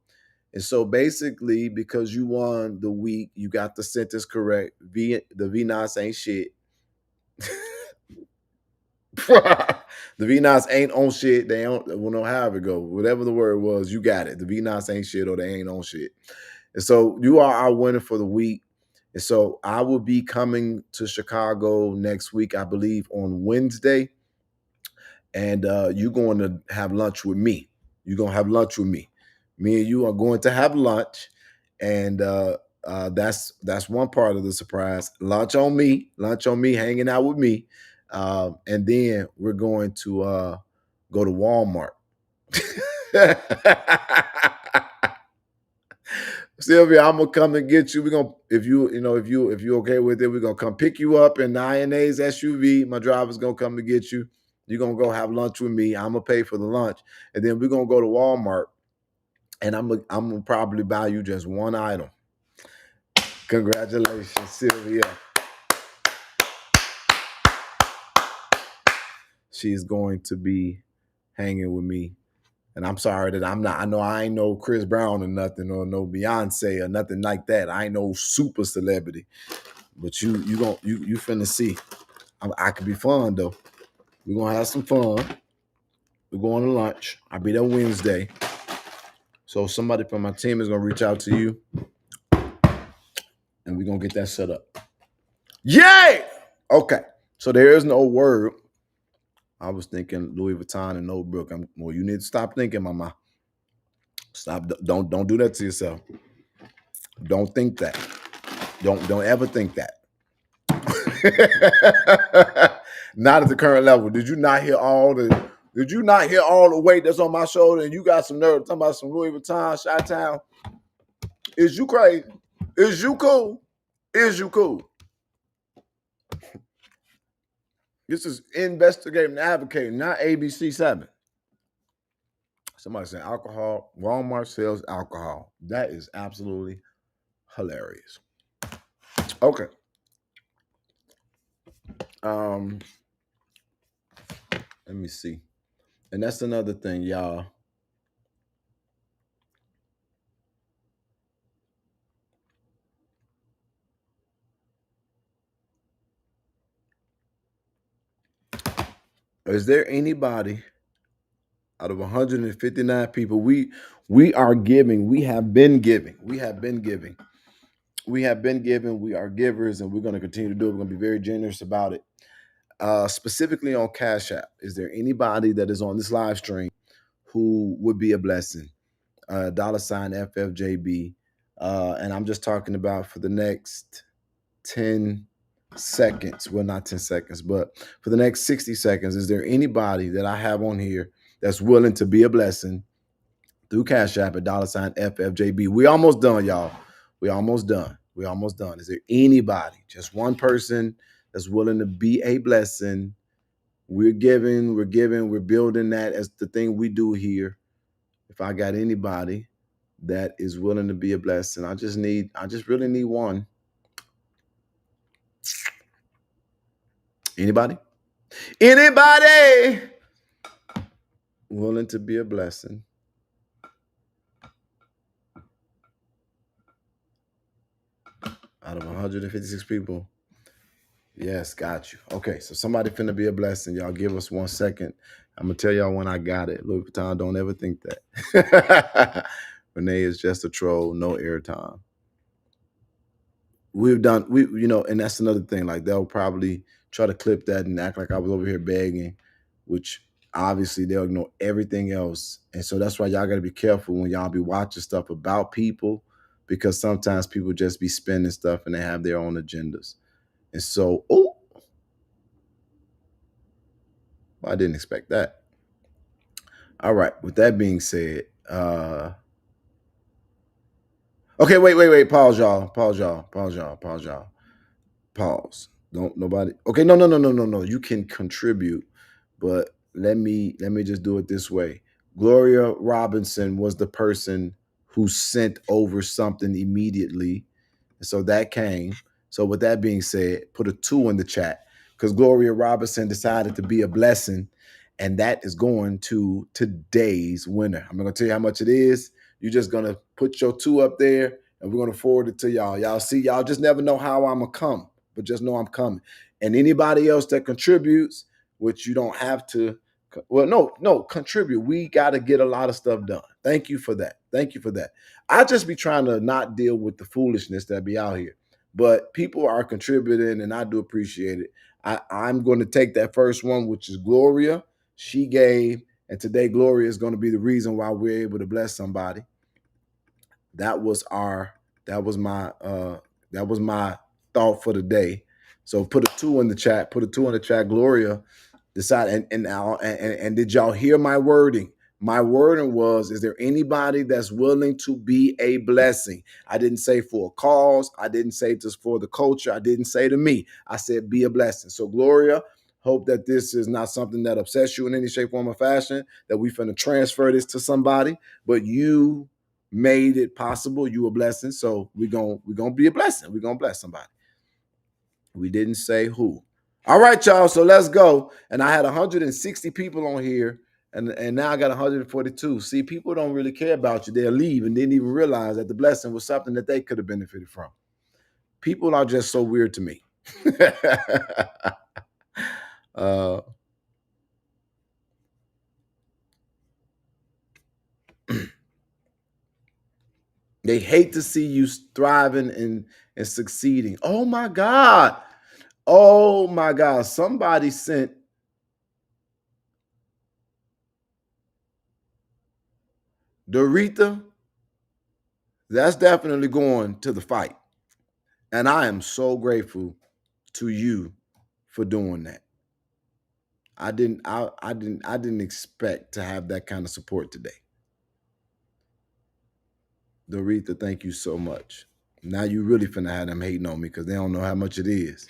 And so basically, because you won the week, you got the sentence correct. The VNOS ain't shit. The VNOS ain't on shit. They don't know how it go. Whatever the word was, you got it. The VNOS ain't shit or they ain't on shit. And so you are our winner for the week. And so I will be coming to Chicago next week, I believe, on Wednesday. And you're going to have lunch with me. You're going to have lunch with me. Me and you are going to have lunch. And that's one part of the surprise. Lunch on me, hanging out with me. And then we're going to go to Walmart. Sylvia, I'm gonna come and get you. We're gonna, if you're okay with it, we're gonna come pick you up in the INA's SUV. My driver's gonna come to get you. You're gonna go have lunch with me. I'm gonna pay for the lunch, and then we're gonna go to Walmart, and I'm gonna probably buy you just one item. Congratulations, Sylvia. She's going to be hanging with me. And I'm sorry that I'm not. I know I ain't no Chris Brown or nothing, or no Beyonce or nothing like that. I ain't no super celebrity. But you finna see. I could be fun though. We're gonna have some fun. We're going to lunch. I'll be there Wednesday. So somebody from my team is gonna reach out to you, and we're gonna get that set up. Yay! Okay. So there is no word. I was thinking Louis Vuitton and Noldbrook. Well, you need to stop thinking, mama. Stop. Don't do that to yourself. Don't think that. Don't ever think that. Not at the current level. Did you not hear all the weight that's on my shoulder and you got some nerve talking about some Louis Vuitton, Chi-Town? Is you crazy? Is you cool? Is you cool? This is investigating and advocating, not ABC 7. Somebody saying alcohol. Walmart sells alcohol. That is absolutely hilarious. Okay. Let me see. And that's another thing, y'all. Is there anybody out of 159 people? We are giving. We have been giving. We are givers, and we're going to continue to do it. We're going to be very generous about it. Specifically on Cash App, is there anybody that is on this live stream who would be a blessing? $ FFJB. And I'm just talking about for the next 10 seconds. Well, not 10 seconds, but for the next 60 seconds, is there anybody that I have on here that's willing to be a blessing through Cash App at $ FFJB? We almost done, y'all. We almost done. Is there anybody, just one person that's willing to be a blessing? We're giving, we're building that as the thing we do here. If I got anybody that is willing to be a blessing, I just really need one. Anybody willing to be a blessing? Out of 156 people. Yes, got you. Okay, so somebody finna be a blessing. Y'all give us 1 second. I'm gonna tell y'all when I got it. Louis Vuitton, don't ever think that. Renee is just a troll, no airtime. And that's another thing. Like, they'll probably try to clip that and act like I was over here begging, which obviously they'll ignore everything else. And so that's why y'all gotta be careful when y'all be watching stuff about people, because sometimes people just be spending stuff and they have their own agendas. And so, I didn't expect that. All right. With that being said, okay, wait. Pause, y'all. Pause. Don't nobody. Okay, no. You can contribute, but let me just do it this way. Gloria Robinson was the person who sent over something immediately, so that came. So with that being said, put a 2 in the chat, because Gloria Robinson decided to be a blessing, and that is going to today's winner. I'm not gonna tell you how much it is. You're just gonna put your 2 up there, and we're gonna forward it to y'all. Y'all see, y'all just never know how I'm gonna come, but just know I'm coming. And anybody else that contributes, which you don't have to. Well, no, contribute. We got to get a lot of stuff done. Thank you for that. I just be trying to not deal with the foolishness that be out here. But people are contributing, and I do appreciate it. I'm going to take that first one, which is Gloria. She gave, and today Gloria is going to be the reason why we're able to bless somebody. That was my thought for the day. So put a 2 in the chat. Gloria decide. And did y'all hear my wording? My wording was, is there anybody that's willing to be a blessing? I didn't say for a cause. I didn't say just for the culture. I didn't say to me. I said be a blessing. So Gloria, hope that this is not something that upsets you in any shape, form, or fashion, that we finna transfer this to somebody, but you made it possible. You a blessing. So we're gonna be a blessing. We're gonna bless somebody. We didn't say who. All right, y'all. So let's go. And I had 160 people on here, and now I got 142. See, people don't really care about you. They'll leave and didn't even realize that the blessing was something that they could have benefited from. People are just so weird to me. They hate to see you thriving and succeeding. Oh my God. Oh my God. Somebody sent Doretha. That's definitely going to the fight. And I am so grateful to you for doing that. I didn't expect to have that kind of support today. Doretha, thank you so much. Now you really finna have them hating on me because they don't know how much it is.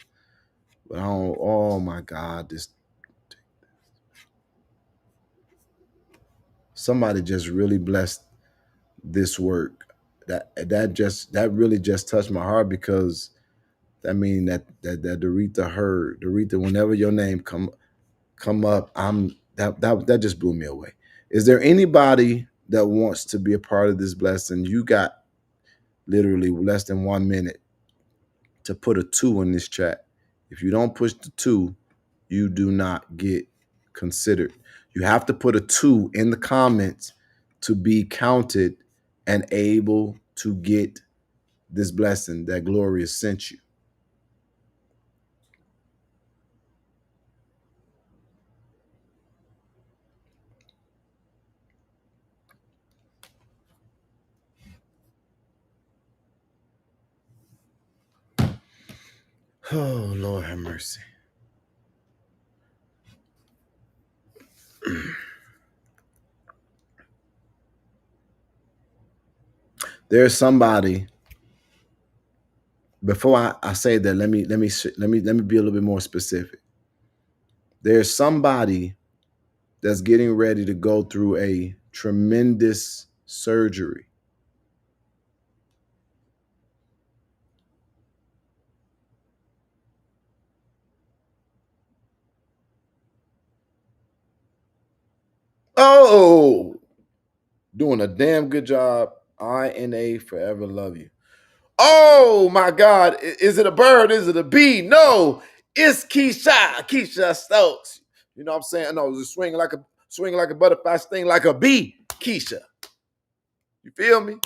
But I don't, oh my God, this somebody just really blessed this work. That really just touched my heart because that mean that Doretha heard. Doretha, whenever your name come up, that just blew me away. Is there anybody that wants to be a part of this blessing? You got literally less than 1 minute to put a 2 in this chat. If you don't push the 2, you do not get considered. You have to put a 2 in the comments to be counted and able to get this blessing that Gloria sent you. Oh, Lord have mercy. There's somebody. Before I say that, let me be a little bit more specific. There's somebody that's getting ready to go through a tremendous surgery. Oh, doing a damn good job. INA forever love you. Oh my God. Is it a bird? Is it a bee? No, it's Keisha Stokes. You know what I'm saying? No, it's swinging like a butterfly, sting like a bee. Keisha. You feel me?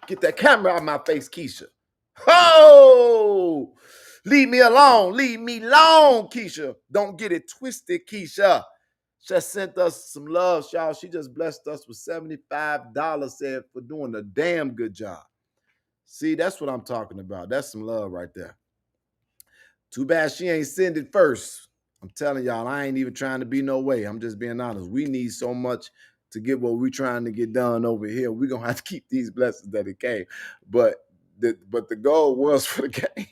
Get that camera out of my face, Keisha. Oh, leave me alone. Leave me alone, Keisha. Don't get it twisted, Keisha. Just sent us some love, y'all. She just blessed us with $75, said for doing a damn good job. See, that's what I'm talking about. That's some love right there. Too bad she ain't send it first. I'm telling y'all, I ain't even trying to be no way. I'm just being honest. We need so much to get what we're trying to get done over here. We're gonna have to keep these blessings that it came. But the goal was for the game.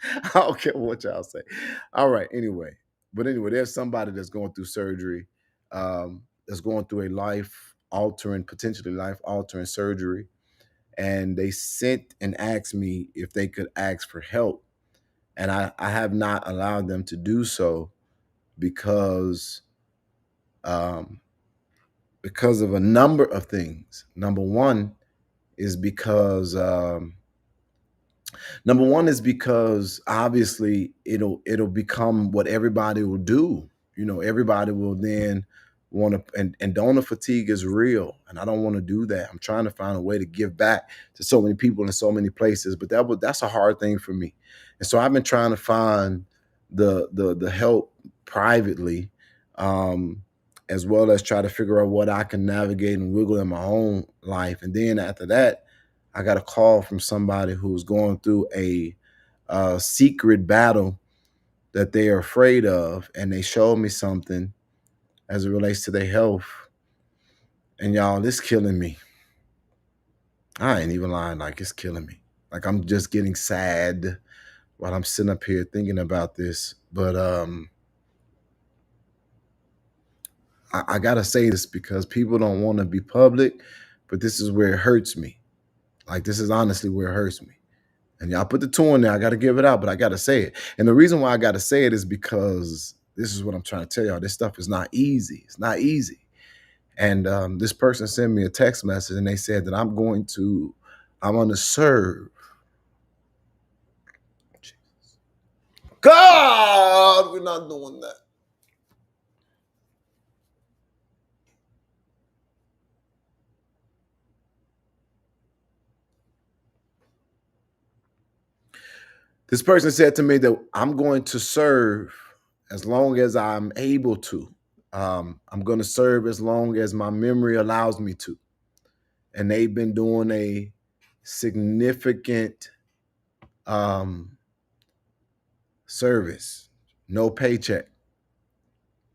I don't care what y'all say. All right, anyway. But anyway, there's somebody that's going through surgery, that's going through a potentially life-altering surgery. And they sent and asked me if they could ask for help. And I have not allowed them to do so because of a number of things. Number one is because obviously it'll become what everybody will do. You know, everybody will then want to, and donor fatigue is real, and I don't want to do that. I'm trying to find a way to give back to so many people in so many places, but that's a hard thing for me. And so I've been trying to find the help privately, as well as try to figure out what I can navigate and wiggle in my own life. And then after that, I got a call from somebody who's going through a secret battle that they are afraid of, and they showed me something as it relates to their health. And y'all, it's killing me. I ain't even lying, like it's killing me. Like I'm just getting sad while I'm sitting up here thinking about this. But I gotta say this because people don't want to be public, but this is where it hurts me. Like this is honestly where it hurts me. And y'all put the 2 in there. I got to give it out, but I got to say it. And the reason why I got to say it is because this is what I'm trying to tell y'all. This stuff is not easy. It's not easy. And this person sent me a text message and they said that I'm going to serve. God, we're not doing that. This person said to me that I'm going to serve as long as I'm able to. I'm going to serve as long as my memory allows me to. And they've been doing a significant service, no paycheck,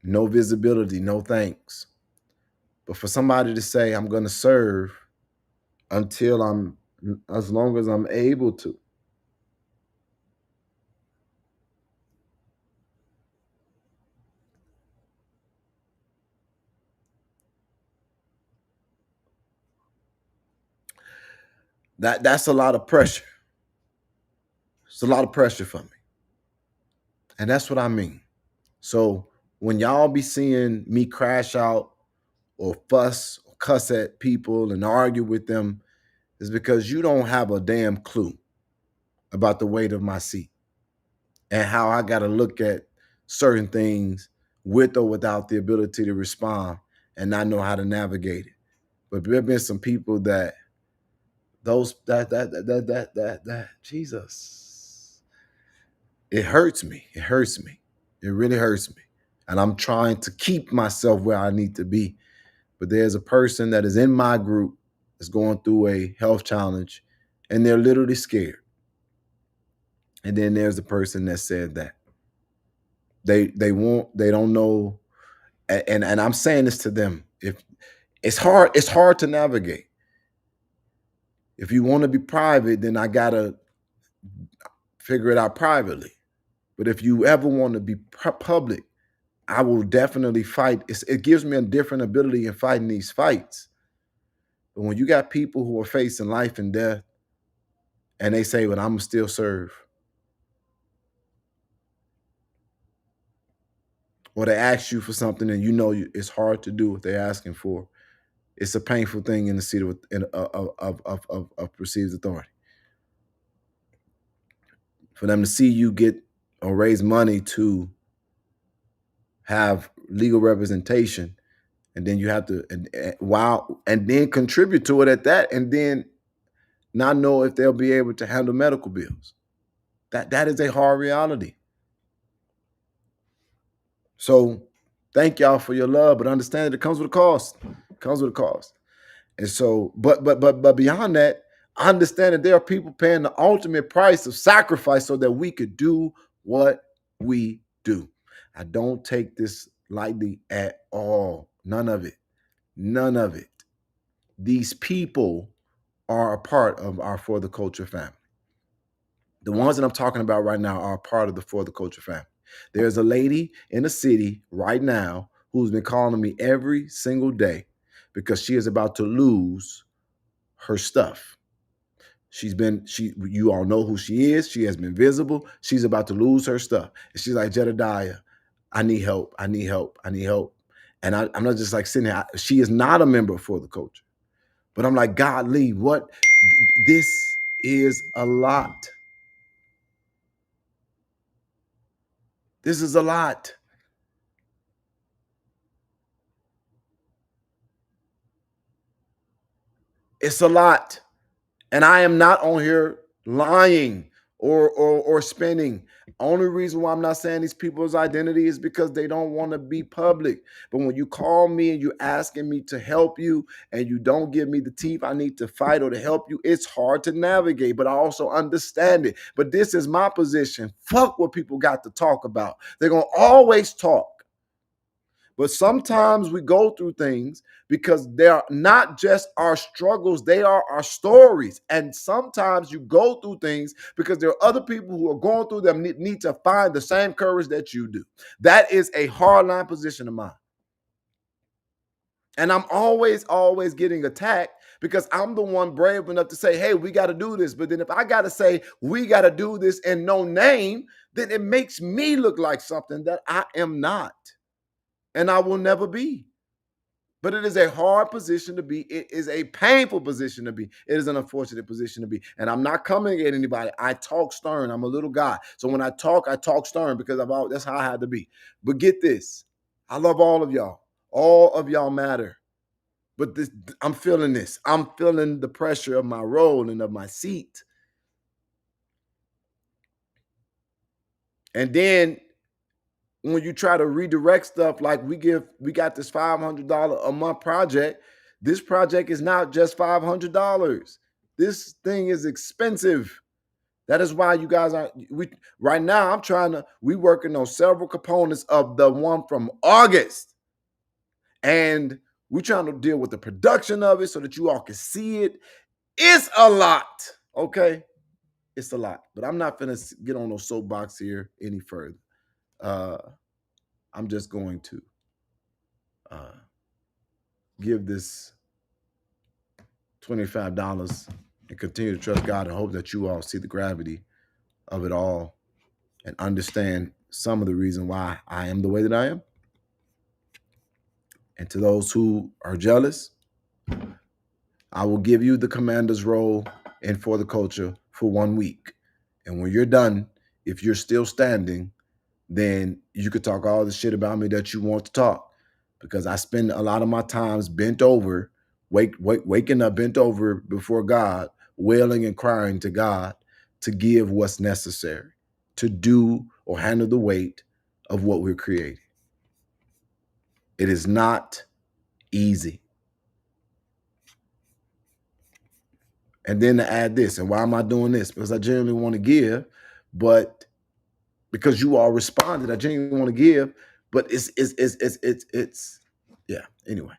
no visibility, no thanks. But for somebody to say, I'm going to serve until as long as I'm able to. That's a lot of pressure. It's a lot of pressure for me. And that's what I mean. So when y'all be seeing me crash out or fuss or cuss at people and argue with them, is because you don't have a damn clue about the weight of my seat and how I got to look at certain things with or without the ability to respond and not know how to navigate it. But there have been some people that Jesus, it hurts me. It hurts me. It really hurts me. And I'm trying to keep myself where I need to be. But there's a person that is in my group that's going through a health challenge and they're literally scared. And then there's a person that said that they don't know. And I'm saying this to them. If it's hard to navigate. If you want to be private, then I gotta figure it out privately. But if you ever want to be public, I will definitely fight. It gives me a different ability in fighting these fights. But when you got people who are facing life and death, and they say, "But I'm gonna still serve," or they ask you for something and you know it's hard to do what they're asking for, it's a painful thing in the seat of perceived authority. For them to see you get or raise money to have legal representation, and then you have to and then contribute to it at that, and then not know if they'll be able to handle medical bills. That is a hard reality. So thank y'all for your love, but understand that it comes with a cost. It comes with a cost. And so, but beyond that, I understand that there are people paying the ultimate price of sacrifice so that we could do what we do. I don't take this lightly at all. None of it. None of it. These people are a part of our For the Culture family. The ones that I'm talking about right now are a part of the For the Culture family. There's a lady in the city right now who's been calling me every single day because she is about to lose her stuff. You all know who she is. She has been visible. She's about to lose her stuff. And she's like, Jedediah, I need help. I need help. I need help. And I'm not just like sitting there. She is not a member For the Culture. But I'm like, God, Lee, what? This is a lot. This is a lot. It's a lot. And I am not on here lying or spinning. Only reason why I'm not saying these people's identity is because they don't want to be public. But when you call me and you're asking me to help you and you don't give me the teeth I need to fight or to help you, it's hard to navigate, but I also understand it. But this is my position. Fuck what people got to talk about. They're going to always talk. But sometimes we go through things because they're not just our struggles, they are our stories. And sometimes you go through things because there are other people who are going through them need to find the same courage that you do. That is a hardline position of mine. And I'm always getting attacked because I'm the one brave enough to say, hey, we got to do this. But then if I got to say, we got to do this and no name, then it makes me look like something that I am not. And I will never be. But it is a hard position to be. It is a painful position to be. It is an unfortunate position to be. And I'm not coming at anybody. I talk stern. I'm a little guy. So when I talk stern because that's how I had to be. But get this. I love all of y'all. All of y'all matter. But I'm feeling this. I'm feeling the pressure of my role and of my seat. And then when you try to redirect stuff, like we got this $500 a month project. This project is not just $500. This thing is expensive. That is why you guys are right now. We working on several components of the one from August, and we're trying to deal with the production of it so that you all can see it. It's a lot, okay? It's a lot, but I'm not gonna get on no soapbox here any further. I'm just going to give this $25 and continue to trust God and hope that you all see the gravity of it all and understand some of the reason why I am the way that I am. And to those who are jealous, I will give you the commander's role in For the Culture for 1 week. And when you're done, if you're still standing, then you could talk all the shit about me that you want to talk, because I spend a lot of my times bent over, waking up bent over before God, wailing and crying to God to give what's necessary to do or handle the weight of what we're creating. It is not easy. And then to add this, and why am I doing this? Because I genuinely want to give, but because you all responded, I genuinely want to give, but it's yeah. Anyway,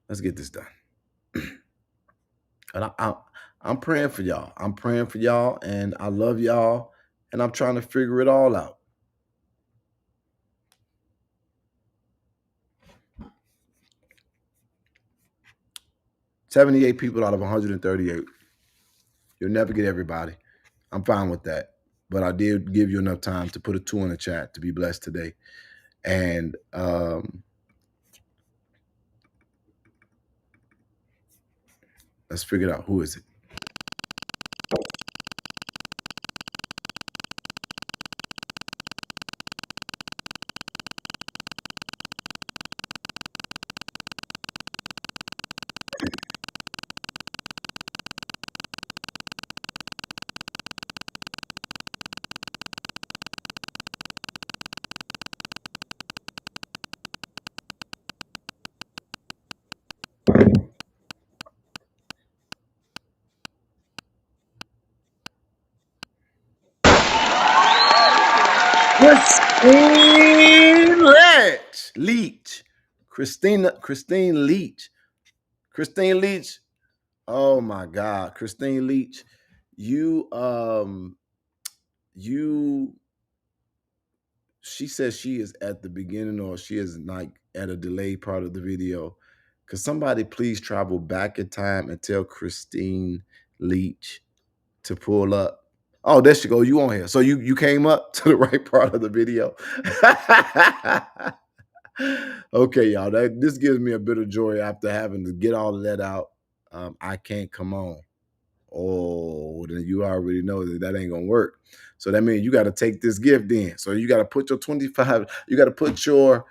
let's get this done. And I'm praying for y'all. I'm praying for y'all, and I love y'all, and I'm trying to figure it all out. $78 people out of 138. You'll never get everybody. I'm fine with that. But I did give you enough time to put a 2 in the chat to be blessed today. And let's figure it out. Who is it? Christine Leach. Christine Leach. Christine Leach. Oh my God. Christine Leach. She says she is at the beginning, or she is like at a delayed part of the video. Could somebody please travel back in time and tell Christine Leach to pull up? Oh, there she go. You on here. So you came up to the right part of the video. Okay, y'all. This gives me a bit of joy after having to get all of that out. I can't come on. Oh, then you already know that ain't gonna work. So that means you got to take this gift in. So you got to put your 25, you got to put your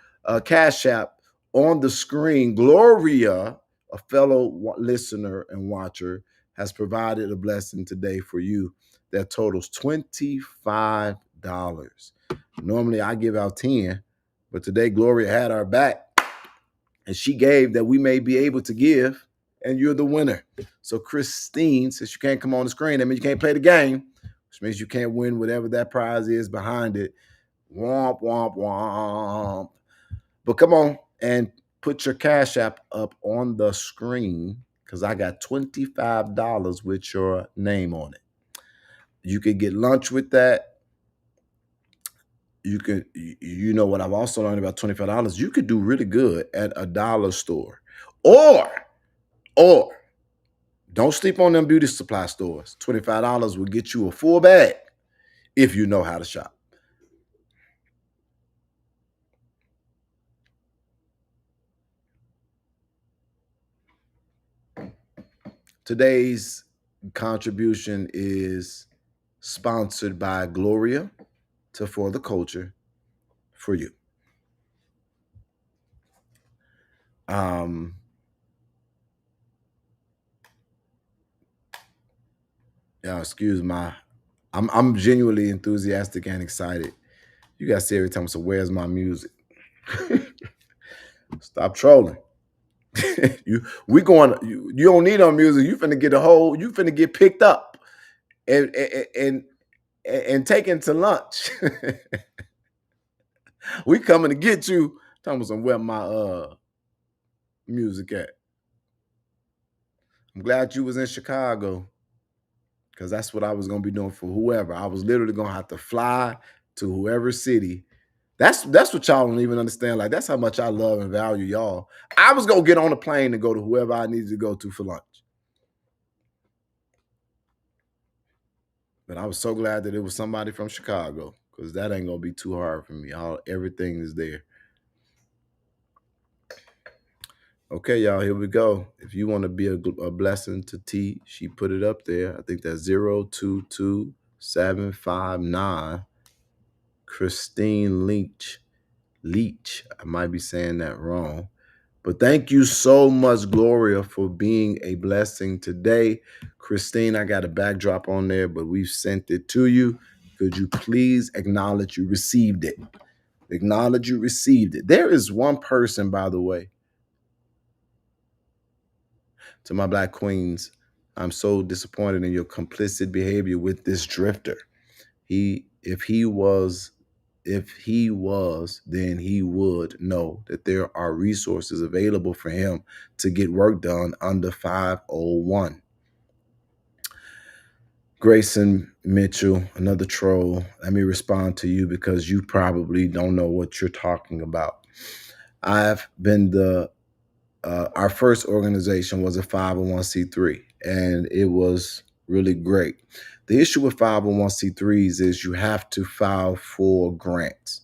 Cash App on the screen. Gloria, a fellow listener and watcher, has provided a blessing today for you that totals $25. Normally I give out 10, but today Gloria had our back and she gave that we may be able to give, and you're the winner. So Christine, since you can't come on the screen, that means you can't play the game, which means you can't win whatever that prize is behind it. Womp, womp, womp. But come on and put your Cash App up on the screen, because I got $25 with your name on it. You could get lunch with that. You could, you know what I've also learned about $25, you could do really good at a dollar store. Or don't sleep on them beauty supply stores. $25 will get you a full bag if you know how to shop. Today's contribution is sponsored by Gloria to For the Culture for you. Excuse my I'm genuinely enthusiastic and excited. You guys see every time, so where's my music? Stop trolling. You don't need no music. You finna get you finna get picked up and taken to lunch. We coming to get you. Talking about where my music at. I'm glad you was in Chicago, because that's what I was gonna be doing for whoever. I was literally gonna have to fly to whoever city. That's what y'all don't even understand. Like, that's how much I love and value y'all. I was gonna get on a plane and go to whoever I needed to go to for lunch. But I was so glad that it was somebody from Chicago, because that ain't gonna be too hard for me. Everything is there. Okay, y'all, here we go. If you want to be a blessing to T, she put it up there. I think that's 022759. Christine Leach. I might be saying that wrong. But thank you so much, Gloria, for being a blessing today. Christine, I got a backdrop on there, but we've sent it to you. Could you please acknowledge you received it? Acknowledge you received it. There is one person, by the way, to my Black queens, I'm so disappointed in your complicit behavior with this drifter. If he was, then he would know that there are resources available for him to get work done under 501. Grayson Mitchell, another troll. Let me respond to you, because you probably don't know what you're talking about. I've been our first organization was a 501c3, and it was really great. The issue with 501c3s is you have to file for grants.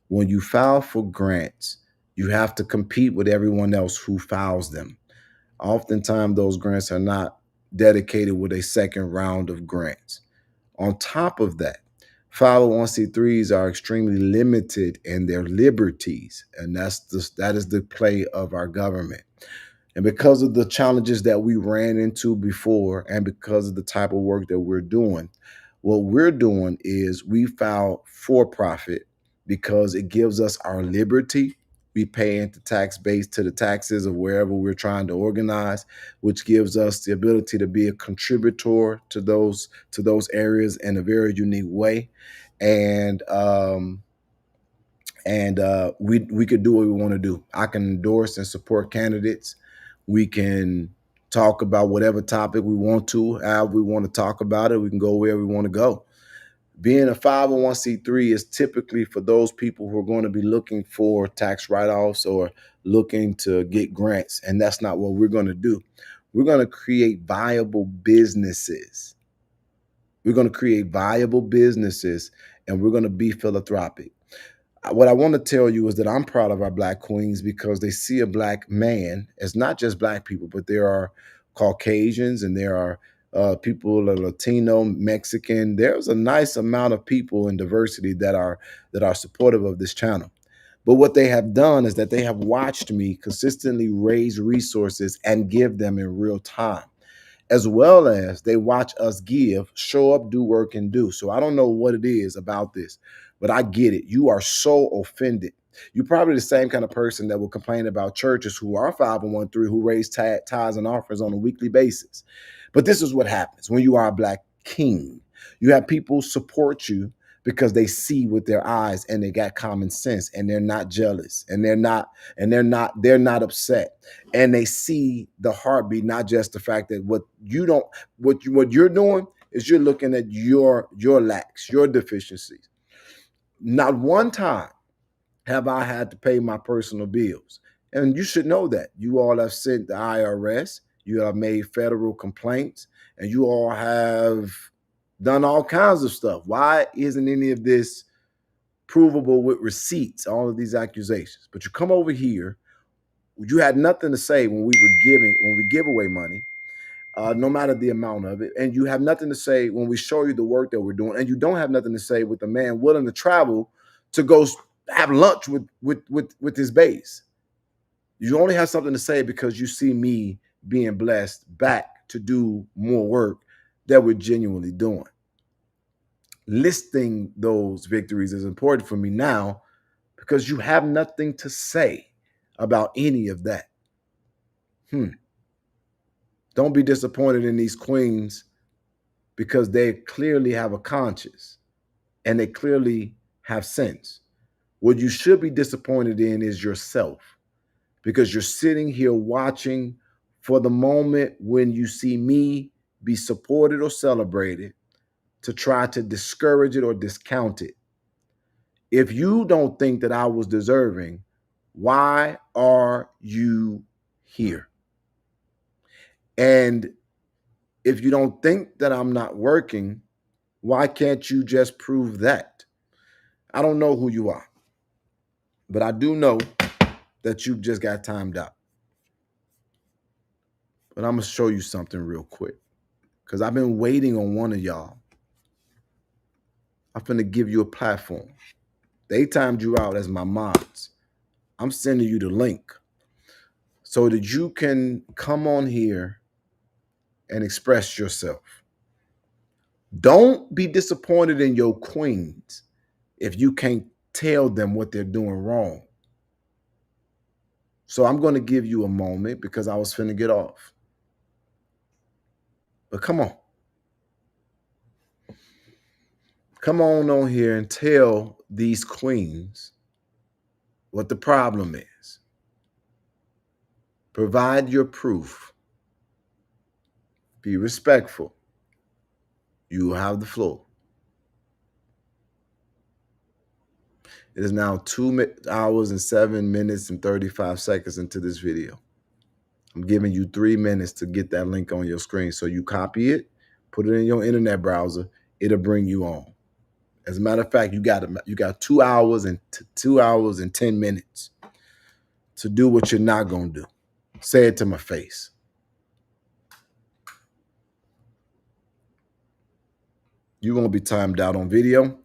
When you file for grants, you have to compete with everyone else who files them. Oftentimes, those grants are not dedicated with a second round of grants. On top of that, 501c3s are extremely limited in their liberties, and that is the play of our government. And because of the challenges that we ran into before, and because of the type of work that we're doing, what we're doing is we file for profit because it gives us our liberty. We pay into tax base to the taxes of wherever we're trying to organize, which gives us the ability to be a contributor to those areas in a very unique way. And we could do what we want to do. I can endorse and support candidates. We can talk about whatever topic we want to, how we want to talk about it. We can go where we want to go. Being a 501c3 is typically for those people who are going to be looking for tax write-offs or looking to get grants, and that's not what we're going to do. We're going to create viable businesses. We're going to create viable businesses, and we're going to be philanthropic. What I want to tell you is that I'm proud of our Black queens, because they see a Black man as not just Black people, but there are Caucasians, and there are people that are Latino, Mexican. There's a nice amount of people in diversity that are supportive of this channel. But what they have done is that they have watched me consistently raise resources and give them in real time, as well as they watch us give, show up, do work, and do. So I don't know what it is about this, but I get it. You are so offended. You're probably the same kind of person that will complain about churches who are 501(c)(3) who raise tithes and offerings on a weekly basis. But this is what happens when you are a Black king. You have people support you because they see with their eyes, and they got common sense, and they're not jealous, and they're not upset, and they see the heartbeat, not just the fact that what you're doing is you're looking at your lacks, your deficiencies. Not one time have I had to pay my personal bills, and you should know that. You all have sent the IRS, you have made federal complaints, and you all have done all kinds of stuff. Why isn't any of this provable with receipts, all of these accusations? But you come over here, you had nothing to say when we give away money, no matter the amount of it, and you have nothing to say when we show you the work that we're doing, and you don't have nothing to say with a man willing to travel to go have lunch with his base. You only have something to say because you see me being blessed back to do more work that we're genuinely doing. listing those victories is important for me now because you have nothing to say about any of that. Don't be disappointed in these queens because they clearly have a conscience and they clearly have sense. What you should be disappointed in is yourself because you're sitting here watching for the moment when you see me be supported or celebrated to try to discourage it or discount it. If you don't think that I was deserving, why are you here? And if you don't think that I'm not working, why can't you just prove that? I don't know who you are, but I do know that you just got timed out. But I'm going to show you something real quick because I've been waiting on one of y'all. I'm going to give you a platform. They timed you out as my mods. I'm sending you the link so that you can come on here and express yourself. Don't be disappointed in your queens if you can't tell them what they're doing wrong. So I'm going to give you a moment because I was finna get off. But come on. Come on here and tell these queens what the problem is. Provide your proof. Be respectful. You have the floor. It is now 2 hours and 7 minutes and 35 seconds into this video. I'm giving you 3 minutes to get that link on your screen. So you copy it, put it in your internet browser. It'll bring you on. As a matter of fact, you got 2 hours and 2 hours and 10 minutes to do what you're not going to do. Say it to my face. You're going to be timed out on video.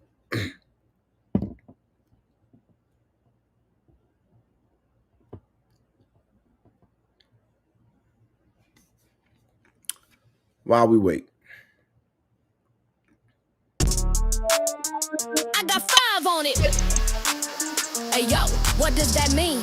While we wait. I got 5 on it. Hey, yo, what does that mean?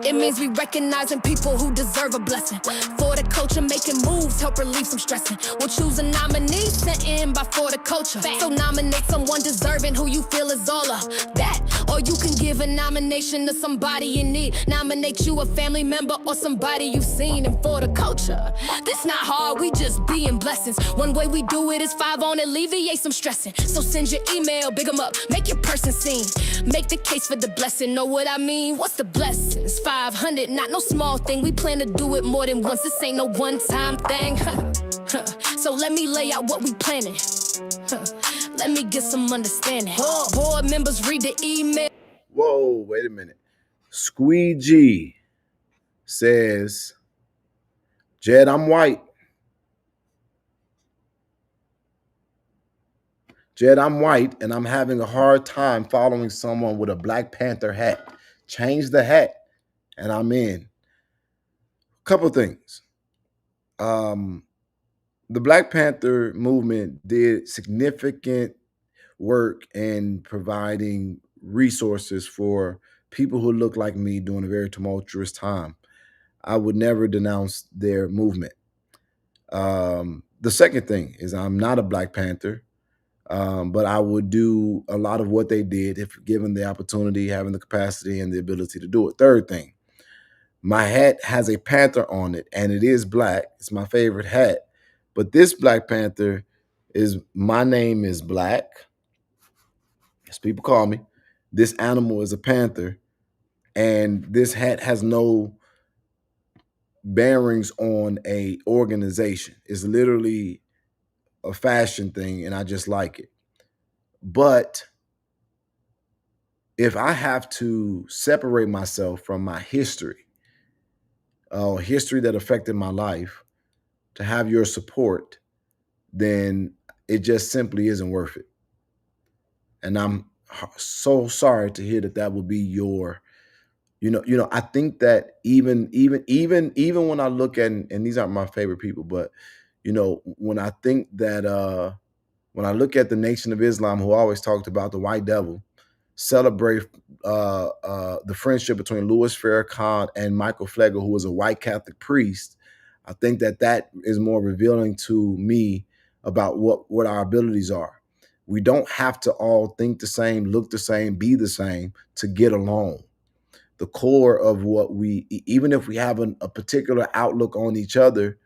It means we recognizing people who deserve a blessing. For the culture, making moves, help relieve some stressing. We'll choose a nominee sent in by For the Culture. So nominate someone deserving who you feel is all of that. Or you can give a nomination to somebody in need. Nominate you a family member or somebody you've seen in For the Culture. This not hard, we just being blessings. One way we do it is 5 on, alleviate some stressing. So send your email, big 'em up, make your person seen. Make the case for the blessing, know what I mean? What's the blessings? 500, not no small thing. We plan to do it more than once. This ain't no one-time thing. So let me lay out what we planning. Let me get some understanding. Board members read the email. Whoa, wait a minute. Squeegee says, Jed, I'm white. Jed, I'm white, and I'm having a hard time following someone with a Black Panther hat. Change the hat, and I'm in. Couple things. The Black Panther movement did significant work in providing resources for people who look like me during a very tumultuous time. I would never denounce their movement. The second thing is I'm not a Black Panther, but I would do a lot of what they did if given the opportunity, having the capacity and the ability to do it. Third thing, my hat has a panther on it, and it is black. It's my favorite hat. But this Black Panther is, my name is Black, as people call me. This animal is a panther, and this hat has no bearings on a organization. It's literally a fashion thing, and I just like it. But if I have to separate myself from my history that affected my life, to have your support, then it just simply isn't worth it. And I'm so sorry to hear that that would be your, I think that even when I look at, and these aren't my favorite people, but when I think that when I look at the Nation of Islam, who always talked about the white devil, celebrate the friendship between Louis Farrakhan and Michael Flegel, who was a white Catholic priest, I think that is more revealing to me about what our abilities are. We don't have to all think the same, look the same, be the same to get along. The core of what even if we have a particular outlook on each other,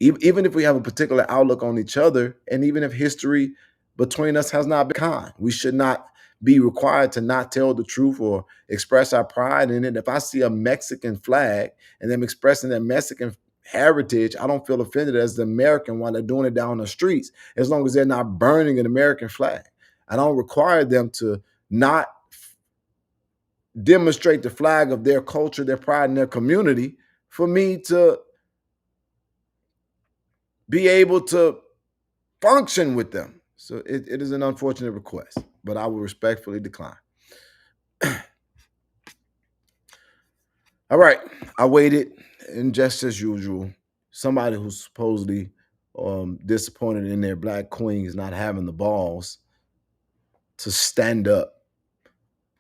even if we have a particular outlook on each other, and even if history between us has not been kind, we should not be required to not tell the truth or express our pride in it. If I see a Mexican flag and them expressing their Mexican heritage, I don't feel offended as the American while they're doing it down the streets, as long as they're not burning an American flag. I don't require them to not demonstrate the flag of their culture, their pride in their community, for me to be able to function with them. So it is an unfortunate request, but I will respectfully decline. All right, I waited, and just as usual, somebody who's supposedly disappointed in their black queens not having the balls to stand up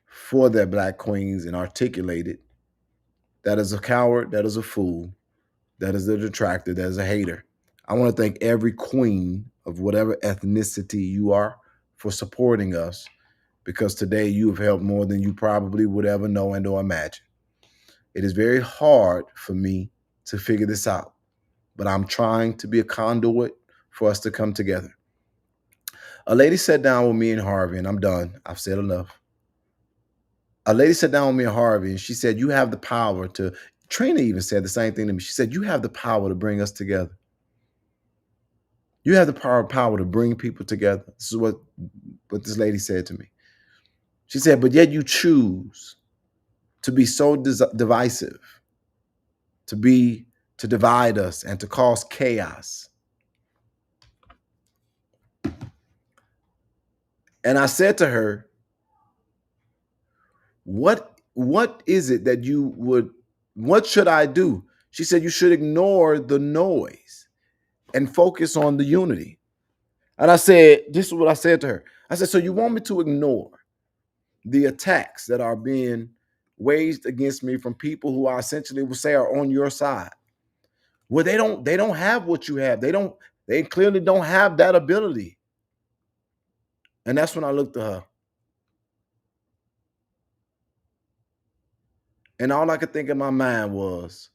for their black queens and articulate it. That is a coward, that is a fool, that is a detractor, that is a hater. I want to thank every queen of whatever ethnicity you are for supporting us, because today you have helped more than you probably would ever know and or imagine. It is very hard for me to figure this out, but I'm trying to be a conduit for us to come together. A lady sat down with me and Harvey, and I'm done. I've said enough. A lady sat down with me and Harvey, and she said, you have the power to, Trina even said the same thing to me. She said, you have the power to bring us together. You have the power to bring people together. This is what this lady said to me. She said, but yet you choose to be so divisive, to divide us and to cause chaos. And I said to her, what is it that what should I do? She said, you should ignore the noise and focus on the unity. And I said, this is what I said to her. I said, so you want me to ignore the attacks that are being waged against me from people who I essentially will say are on your side? Well, they don't have what you have. They clearly don't have that ability. And that's when I looked at her. And all I could think in my mind was,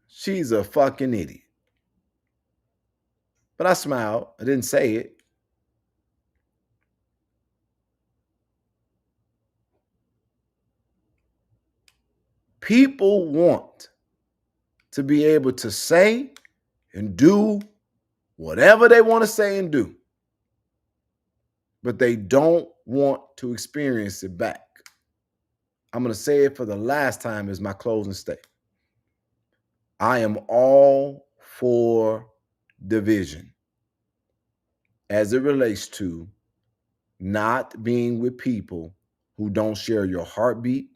she's a fucking idiot. But I smiled. I didn't say it. People want to be able to say and do whatever they want to say and do, but they don't want to experience it back. I'm going to say it for the last time as my closing statement. I am all for division as it relates to not being with people who don't share your heartbeat,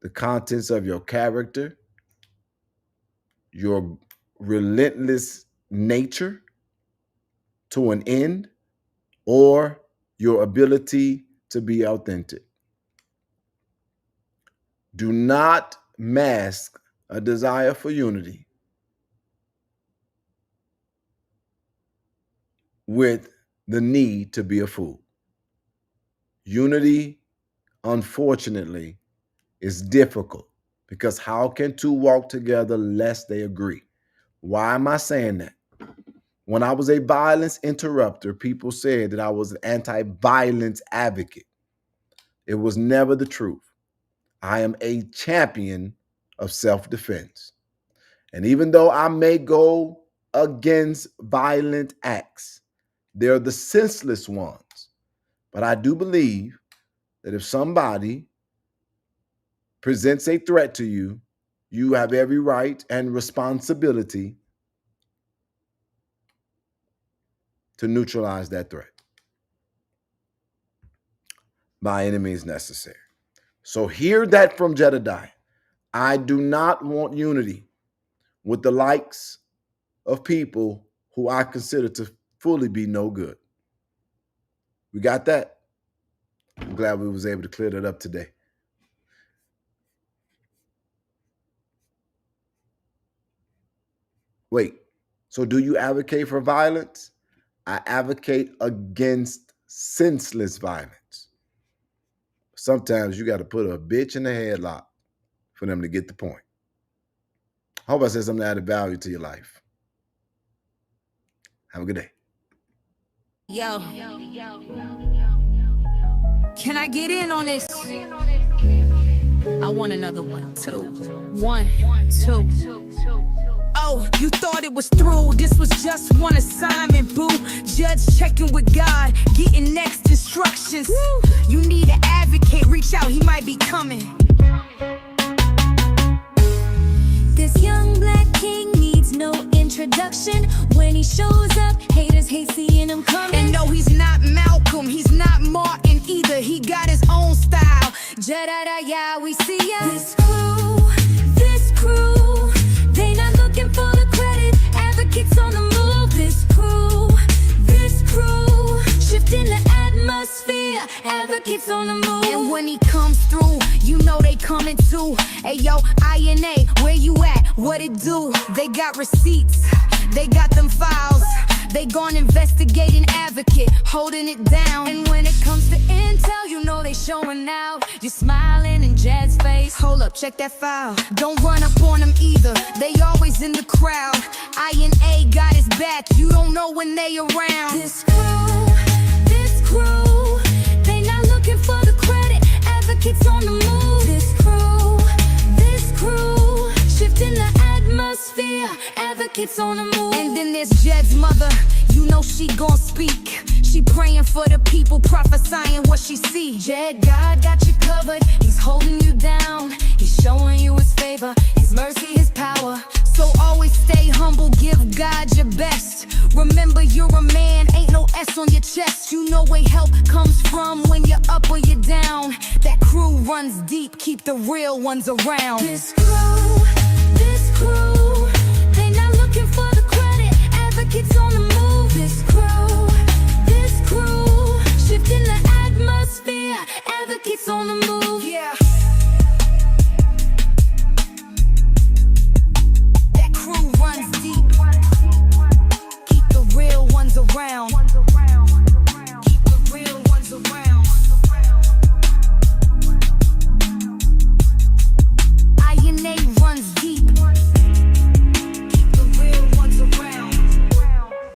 the contents of your character, your relentless nature to an end, or your ability to be authentic. Do not mask a desire for unity with the need to be a fool. Unity, unfortunately, is difficult, because how can two walk together lest they agree? Why am I saying that? When I was a violence interrupter, people said that I was an anti-violence advocate. It was never the truth. I am a champion of self-defense. And even though I may go against violent acts, they're the senseless ones. But I do believe that if somebody presents a threat to you, you have every right and responsibility to neutralize that threat by any means necessary. So hear that from Jedediah. I do not want unity with the likes of people who I consider to fully be no good. We got that? I'm glad we was able to clear that up today. Wait, so do you advocate for violence? I advocate against senseless violence. Sometimes you got to put a bitch in a headlock for them to get the point. I hope I said something that added value to your life. Have a good day. Yo. Can I get in on this? I want another 1, 2. 1, 2. Oh, you thought it was through. This was just one assignment, boo. Judge checking with God, getting next instructions. Woo. You need an advocate, reach out, he might be coming. This young black king needs no introduction. When he shows up, haters hate seeing him coming. And no, he's not Malcolm, he's not Martin either. He got his own style. Jedi, yeah, we see ya. This crew, they not looking for the credit. Advocates on the move. This crew, shifting the atmosphere. Advocates on the move. And when he comes through, you know they coming too. Hey yo, INA, where you at? What it do? They got receipts, they got them files. They gone investigate an advocate, holding it down. And when it comes to intel, you know they showing out. You're smiling in Jed's face. Hold up, check that file. Don't run up on them either, they always in the crowd. INA got his back, you don't know when they around. This crew, they not looking for the credit. Advocates on the move. This crew, shifting the atmosphere. Advocates on the move. And then there's Jed's mother, you know she gon' speak. She praying for the people, prophesying what she see. Jed, God got you covered, he's holding you down. He's showing you his favor, his mercy, his power. So always stay humble, give God your best. Remember you're a man, ain't no S on your chest. You know where help comes from when you're up or you're down. That crew runs deep, keep the real ones around. This crew, they not looking for the credit. Advocates on the move. This crew, shifting the atmosphere. Advocates on the move.